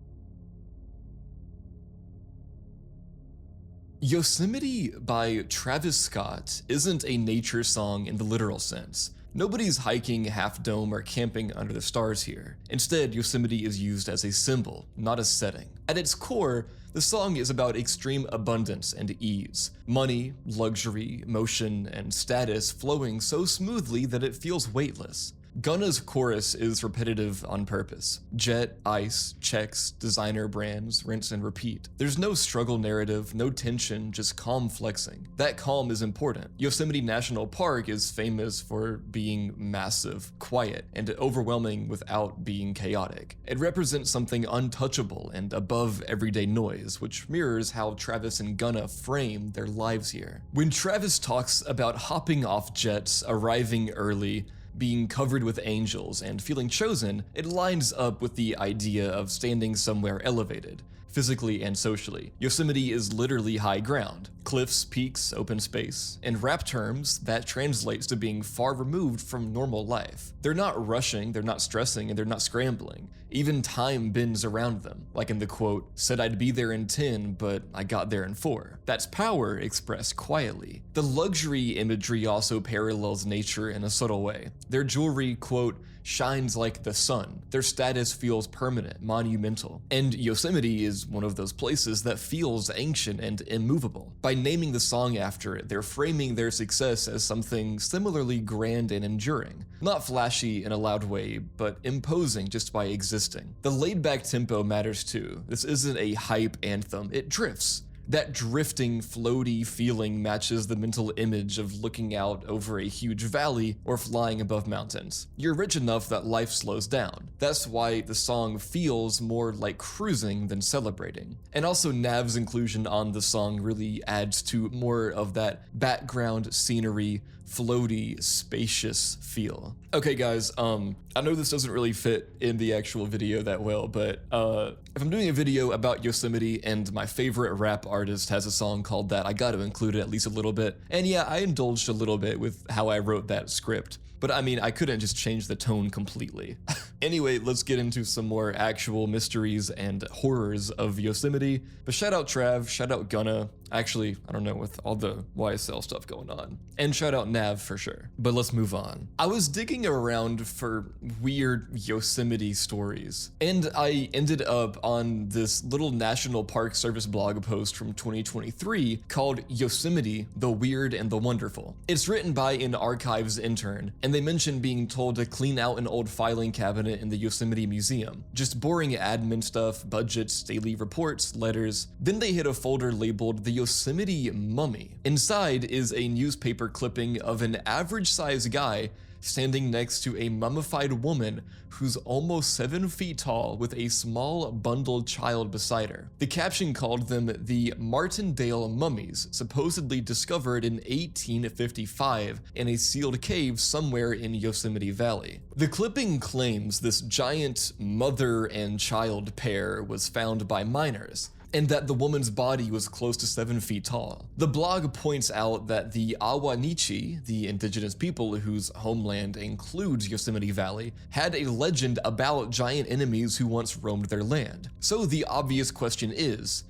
Yosemite by Travis Scott isn't a nature song in the literal sense. Nobody's hiking Half Dome or camping under the stars here. Instead, Yosemite is used as a symbol, not a setting. At its core, the song is about extreme abundance and ease. Money, luxury, motion, and status flowing so smoothly that it feels weightless. Gunna's chorus is repetitive on purpose. Jet, ice, checks, designer brands, rinse and repeat. There's no struggle narrative, no tension, just calm flexing. That calm is important. Yosemite National Park is famous for being massive, quiet, and overwhelming without being chaotic. It represents something untouchable and above everyday noise, which mirrors how Travis and Gunna frame their lives here. When Travis talks about hopping off jets, arriving early, being covered with angels, and feeling chosen, it lines up with the idea of standing somewhere elevated, physically and socially. Yosemite is literally high ground. Cliffs, peaks, open space. In rap terms, that translates to being far removed from normal life. They're not rushing, they're not stressing, and they're not scrambling. Even time bends around them, like in the quote, "Said I'd be there in 10, but I got there in 4. That's power expressed quietly. The luxury imagery also parallels nature in a subtle way. Their jewelry, quote, shines like the sun. Their status feels permanent, monumental. And Yosemite is one of those places that feels ancient and immovable. By naming the song after it, they're framing their success as something similarly grand and enduring. Not flashy in a loud way, but imposing just by existing. The laid-back tempo matters too. This isn't a hype anthem, it drifts. That drifting, floaty feeling matches the mental image of looking out over a huge valley or flying above mountains. You're rich enough that life slows down. That's why the song feels more like cruising than celebrating. And also Nav's inclusion on the song really adds to more of that background scenery, floaty, spacious feel. Okay guys, I know this doesn't really fit in the actual video that well, but if I'm doing a video about Yosemite and my favorite rap artist has a song called that, I gotta include it at least a little bit. And yeah, I indulged a little bit with how I wrote that script. But I mean, I couldn't just change the tone completely. Anyway, let's get into some more actual mysteries and horrors of Yosemite. But shout out Trav, shout out Gunna. Actually, I don't know, with all the YSL stuff going on. And shout out Nav for sure. But let's move on. I was digging around for weird Yosemite stories, and I ended up on this little National Park Service blog post from 2023 called Yosemite, the Weird and the Wonderful. It's written by an archives intern, and they mention being told to clean out an old filing cabinet in the Yosemite Museum. Just boring admin stuff, budgets, daily reports, letters. Then they hit a folder labeled the Yosemite Mummy. Inside is a newspaper clipping of an average-sized guy standing next to a mummified woman who's almost 7 feet tall with a small bundled child beside her. The caption called them the Martindale mummies, supposedly discovered in 1855 in a sealed cave somewhere in Yosemite Valley. The clipping claims this giant mother and child pair was found by miners, and that the woman's body was close to 7 feet tall. The blog points out that the Awanichi, the indigenous people whose homeland includes Yosemite Valley, had a legend about giant enemies who once roamed their land. So the obvious question is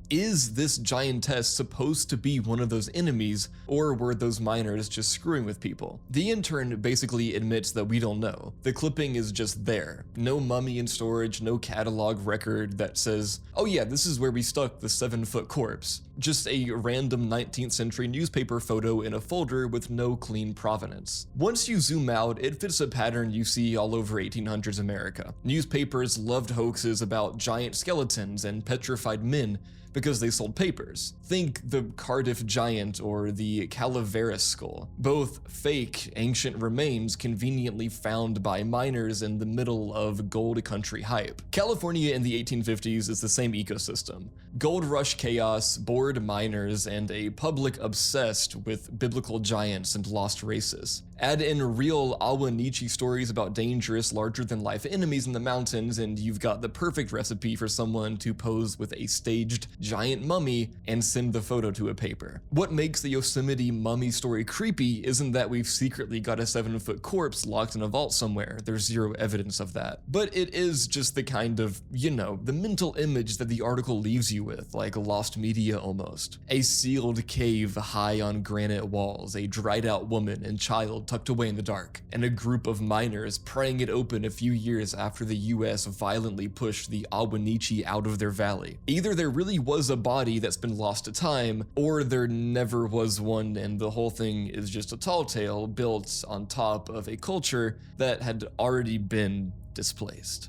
this giantess supposed to be one of those enemies, or were those miners just screwing with people? The intern basically admits that we don't know. The clipping is just there. No mummy in storage, no catalog record that says, oh yeah, this is where we stuck the 7-foot corpse. Just a random 19th century newspaper photo in a folder with no clean provenance. Once you zoom out, it fits a pattern you see all over 1800s America. Newspapers loved hoaxes about giant skeletons and petrified men because they sold papers. Think the Cardiff Giant or the Calaveras skull. Both fake, ancient remains conveniently found by miners in the middle of gold country hype. California in the 1850s is the same ecosystem. Gold rush chaos, bored miners, and a public obsessed with biblical giants and lost races. Add in real Awanichi stories about dangerous, larger-than-life enemies in the mountains, and you've got the perfect recipe for someone to pose with a staged giant mummy and send the photo to a paper. What makes the Yosemite mummy story creepy isn't that we've secretly got a 7-foot corpse locked in a vault somewhere. There's zero evidence of that. But it is just the kind of, you know, the mental image that the article leaves you with, like lost media almost. A sealed cave high on granite walls, a dried out woman and child tucked away in the dark, and a group of miners praying it open a few years after the US violently pushed the Awanichi out of their valley. Either there really was a body that's been lost to time, or there never was one and the whole thing is just a tall tale built on top of a culture that had already been displaced.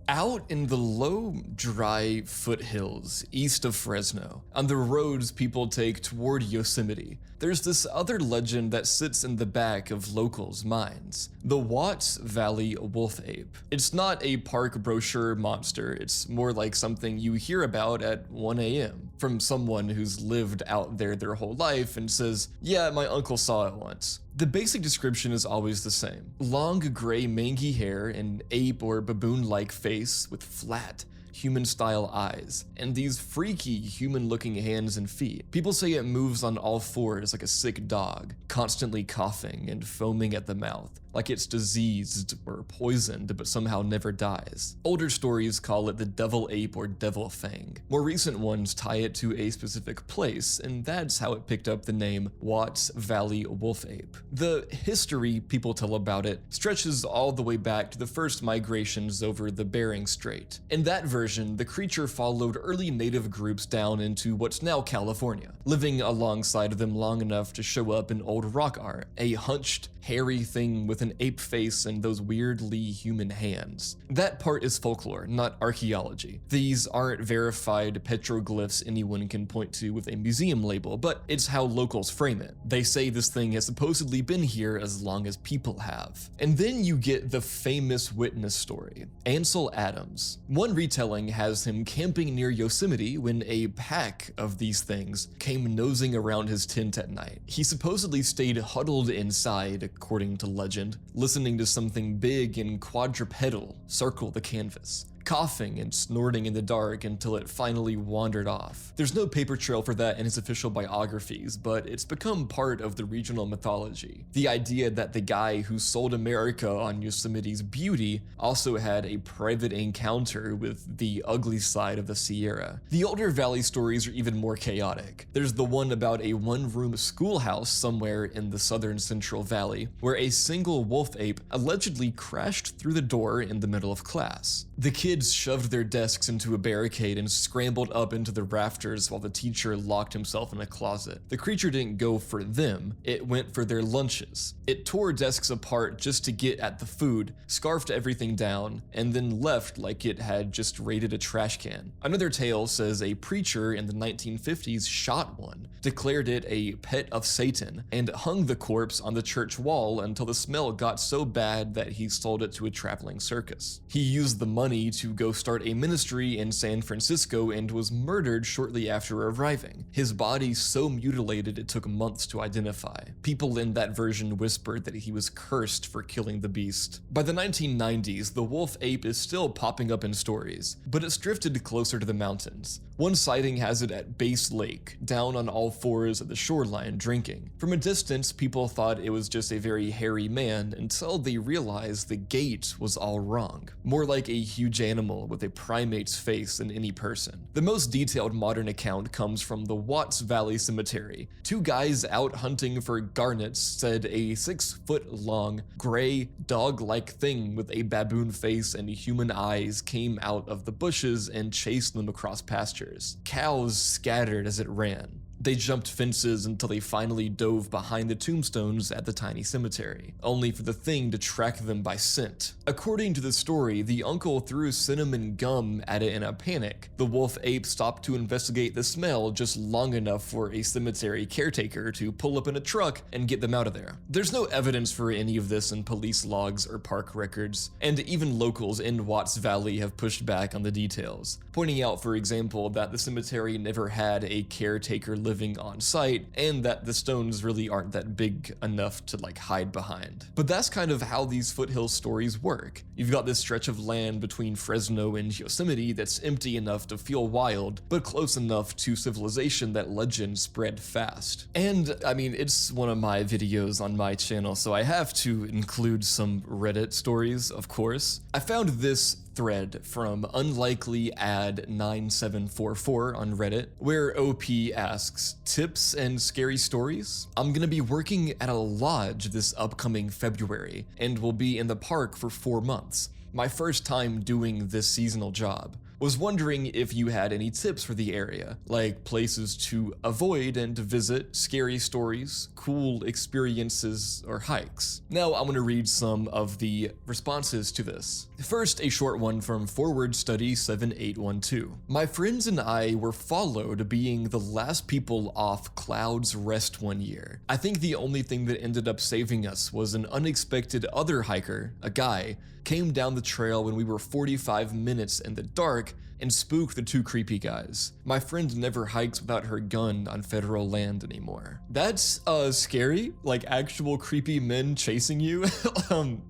Out in the low, dry foothills east of Fresno, on the roads people take toward Yosemite, there's this other legend that sits in the back of locals' minds: the Watts Valley wolf ape. It's not a park brochure monster, it's more like something you hear about at 1 a.m. from someone who's lived out there their whole life and says, yeah, my uncle saw it once. The basic description is always the same. Long gray mangy hair, an ape or baboon-like face with flat, human-style eyes, and these freaky human-looking hands and feet. People say it moves on all fours like a sick dog, constantly coughing and foaming at the mouth. like it's diseased or poisoned but somehow never dies. Older stories call it the devil ape or devil fang. More recent ones tie it to a specific place, and that's how it picked up the name Watts Valley wolf ape. The history people tell about it stretches all the way back to the first migrations over the Bering Strait. In that version, the creature followed early native groups down into what's now California, living alongside them long enough to show up in old rock art, a hunched, hairy thing with an ape face and those weirdly human hands. That part is folklore, not archaeology. These aren't verified petroglyphs anyone can point to with a museum label, but it's how locals frame it. They say this thing has supposedly been here as long as people have. And then you get the famous witness story, Ansel Adams. One retelling has him camping near Yosemite when a pack of these things came nosing around his tent at night. He supposedly stayed huddled inside, according to legend, listening to something big and quadrupedal circle the canvas, coughing and snorting in the dark until it finally wandered off. There's no paper trail for that in his official biographies, but it's become part of the regional mythology. The idea that the guy who sold America on Yosemite's beauty also had a private encounter with the ugly side of the Sierra. The older valley stories are even more chaotic. There's the one about a one-room schoolhouse somewhere in the southern Central Valley, where a single wolf ape allegedly crashed through the door in the middle of class. The kids shoved their desks into a barricade and scrambled up into the rafters while the teacher locked himself in a closet. The creature didn't go for them, it went for their lunches. It tore desks apart just to get at the food, scarfed everything down, and then left like it had just raided a trash can. Another tale says a preacher in the 1950s shot one, declared it a pet of Satan, and hung the corpse on the church wall until the smell got so bad that he sold it to a traveling circus. He used the money to go start a ministry in San Francisco and was murdered shortly after arriving. His body so mutilated it took months to identify. People in that version whispered that he was cursed for killing the beast. By the 1990s, the wolf ape is still popping up in stories, but it's drifted closer to the mountains. One sighting has it at Base Lake, down on all fours at the shoreline drinking. From a distance, people thought it was just a very hairy man until they realized the gait was all wrong. More like a huge animal with a primate's face than any person. The most detailed modern account comes from the Watts Valley Cemetery. Two guys out hunting for garnets said a 6-foot-long, gray, dog-like thing with a baboon face and human eyes came out of the bushes and chased them across pastures. Cows scattered as it ran. They jumped fences until they finally dove behind the tombstones at the tiny cemetery, only for the thing to track them by scent. According to the story, the uncle threw cinnamon gum at it in a panic. The wolf ape stopped to investigate the smell just long enough for a cemetery caretaker to pull up in a truck and get them out of there. There's no evidence for any of this in police logs or park records, and even locals in Watts Valley have pushed back on the details, pointing out, for example, that the cemetery never had a caretaker living on site, and that the stones really aren't that big enough to hide behind. But that's kind of how these foothill stories work. You've got this stretch of land between Fresno and Yosemite that's empty enough to feel wild, but close enough to civilization that legend spread fast. And I mean, it's one of my videos on my channel, so I have to include some Reddit stories, of course. I found this thread from Unlikely Ad 9744 on Reddit, where OP asks, tips and scary stories? I'm gonna be working at a lodge this upcoming February and will be in the park for 4 months. My first time doing this seasonal job. Was wondering if you had any tips for the area, like places to avoid and visit, scary stories, cool experiences, or hikes. Now I'm gonna read some of the responses to this. First, a short one from Forward Study 7812. My friends and I were followed being the last people off Cloud's Rest one year. I think the only thing that ended up saving us was an unexpected other hiker, a guy, came down the trail when we were 45 minutes in the dark and spook the two creepy guys. My friend never hikes without her gun on federal land anymore. That's scary, like actual creepy men chasing you.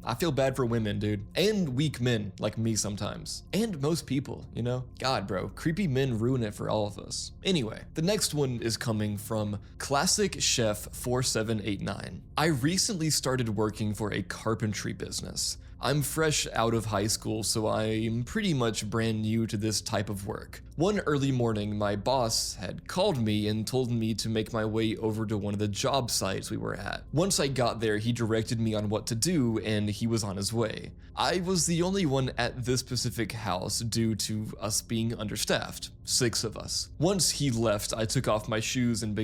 I feel bad for women, dude, and weak men like me sometimes, and most people, you know? God, bro, creepy men ruin it for all of us. Anyway, the next one is coming from Classic Chef 4789. I recently started working for a carpentry business. I'm fresh out of high school, so I'm pretty much brand new to this type of work. One early morning, my boss had called me and told me to make my way over to one of the job sites we were at. Once I got there, he directed me on what to do, and he was on his way. I was the only one at this specific house due to us being understaffed, 6 of us. Once he left, I took off my shoes and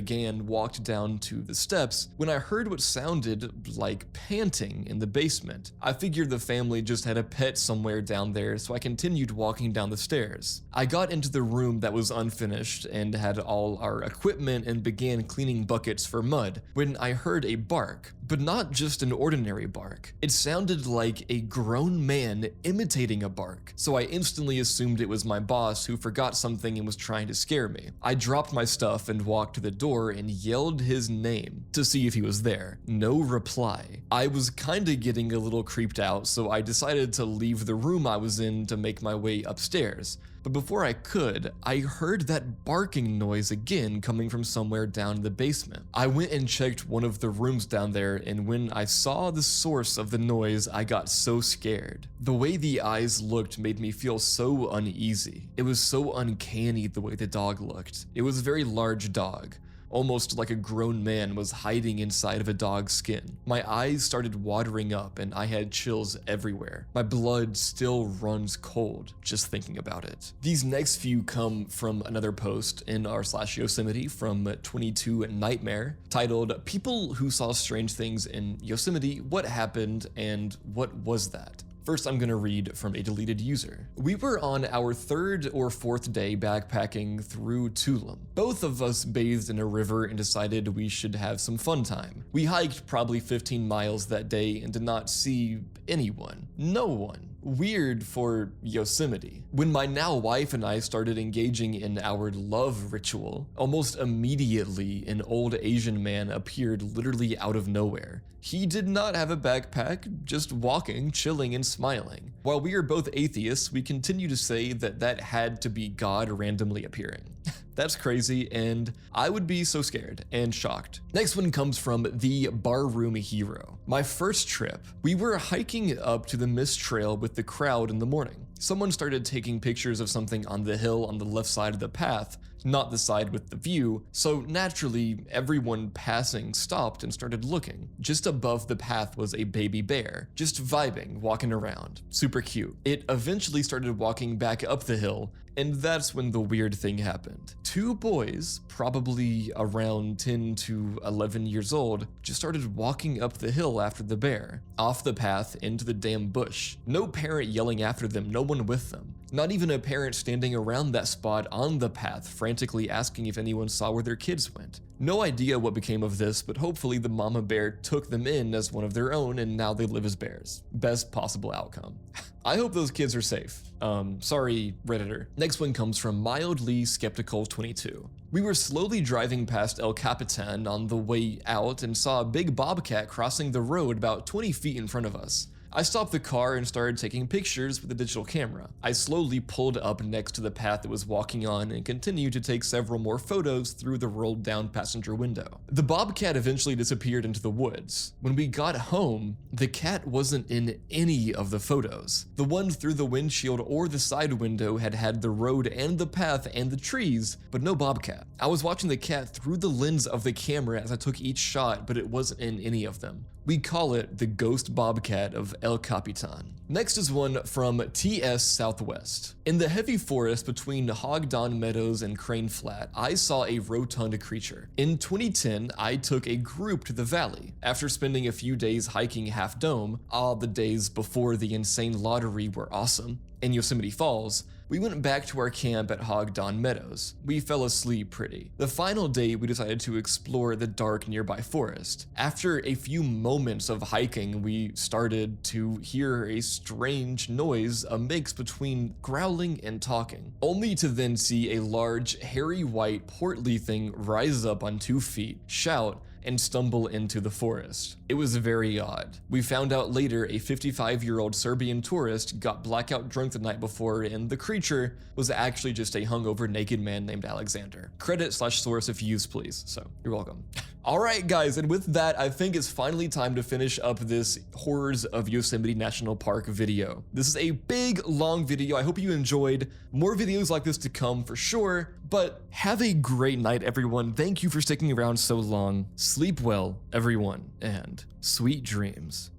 walked down to the steps when I heard what sounded like panting in the basement. I figured the family just had a pet somewhere down there, so I continued walking down the stairs. I got into the room that was unfinished and had all our equipment and began cleaning buckets for mud when I heard a bark, but not just an ordinary bark. It sounded like a grown man imitating a bark, so I instantly assumed it was my boss who forgot something and was trying to scare me. I dropped my stuff and walked to the door and yelled his name to see if he was there. No reply. I was kinda getting a little creeped out, so I decided to leave the room I was in to make my way upstairs. But before I could, I heard that barking noise again coming from somewhere down in the basement. I went and checked one of the rooms down there, and when I saw the source of the noise, I got so scared. The way the eyes looked made me feel so uneasy. It was so uncanny the way the dog looked. It was a very large dog. Almost like a grown man was hiding inside of a dog's skin. My eyes started watering up and I had chills everywhere. My blood still runs cold just thinking about it. These next few come from another post in r/Yosemite from 22 Nightmare titled "People Who Saw Strange Things in Yosemite, What Happened and What Was That?" First, I'm gonna read from a deleted user. We were on our 3rd or 4th day backpacking through Tulum. Both of us bathed in a river and decided we should have some fun time. We hiked probably 15 miles that day and did not see anyone. No one. Weird for Yosemite. When my now wife and I started engaging in our love ritual, almost immediately an old Asian man appeared literally out of nowhere. He did not have a backpack, just walking, chilling, and smiling. While we are both atheists, we continue to say that that had to be God randomly appearing. That's crazy, and I would be so scared and shocked. Next one comes from the Barroom Hero. My first trip, we were hiking up to the mist trail with the crowd in the morning. Someone started taking pictures of something on the hill on the left side of the path, not the side with the view, so naturally everyone passing stopped and started looking. Just above the path was a baby bear, just vibing, walking around. Super cute. It eventually started walking back up the hill, and that's when the weird thing happened. 2 boys, probably around 10 to 11 years old, just started walking up the hill after the bear, off the path into the damn bush. No parent yelling after them, no one with them. Not even a parent standing around that spot on the path, frantically asking if anyone saw where their kids went. No idea what became of this, but hopefully the mama bear took them in as one of their own and now they live as bears. Best possible outcome. I hope those kids are safe. Sorry, Redditor. Next one comes from Mildly Skeptical 22. We were slowly driving past El Capitan on the way out and saw a big bobcat crossing the road about 20 feet in front of us. I stopped the car and started taking pictures with a digital camera. I slowly pulled up next to the path it was walking on and continued to take several more photos through the rolled down passenger window. The bobcat eventually disappeared into the woods. When we got home, the cat wasn't in any of the photos. The one through the windshield or the side window had the road and the path and the trees, but no bobcat. I was watching the cat through the lens of the camera as I took each shot, but it wasn't in any of them. We call it the ghost bobcat of El Capitan. Next is one from TS Southwest. In the heavy forest between Hogdon Meadows and Crane Flat, I saw a rotund creature. In 2010, I took a group to the valley. After spending a few days hiking Half Dome, the days before the insane lottery were awesome, in Yosemite Falls, we went back to our camp at Hog Don Meadows. We fell asleep pretty. The final day, we decided to explore the dark nearby forest. After a few moments of hiking, we started to hear a strange noise, a mix between growling and talking, only to then see a large, hairy white, portly thing rise up on 2 feet, shout, and stumble into the forest. It was very odd. We found out later a 55-year-old Serbian tourist got blackout drunk the night before, and the creature was actually just a hungover naked man named Alexander. Credit/source if used, please. So, you're welcome. Alright guys, and with that, I think it's finally time to finish up this Horrors of Yosemite National Park video. This is a big, long video. I hope you enjoyed. More videos like this to come for sure, but have a great night, everyone. Thank you for sticking around so long. Sleep well, everyone, and sweet dreams.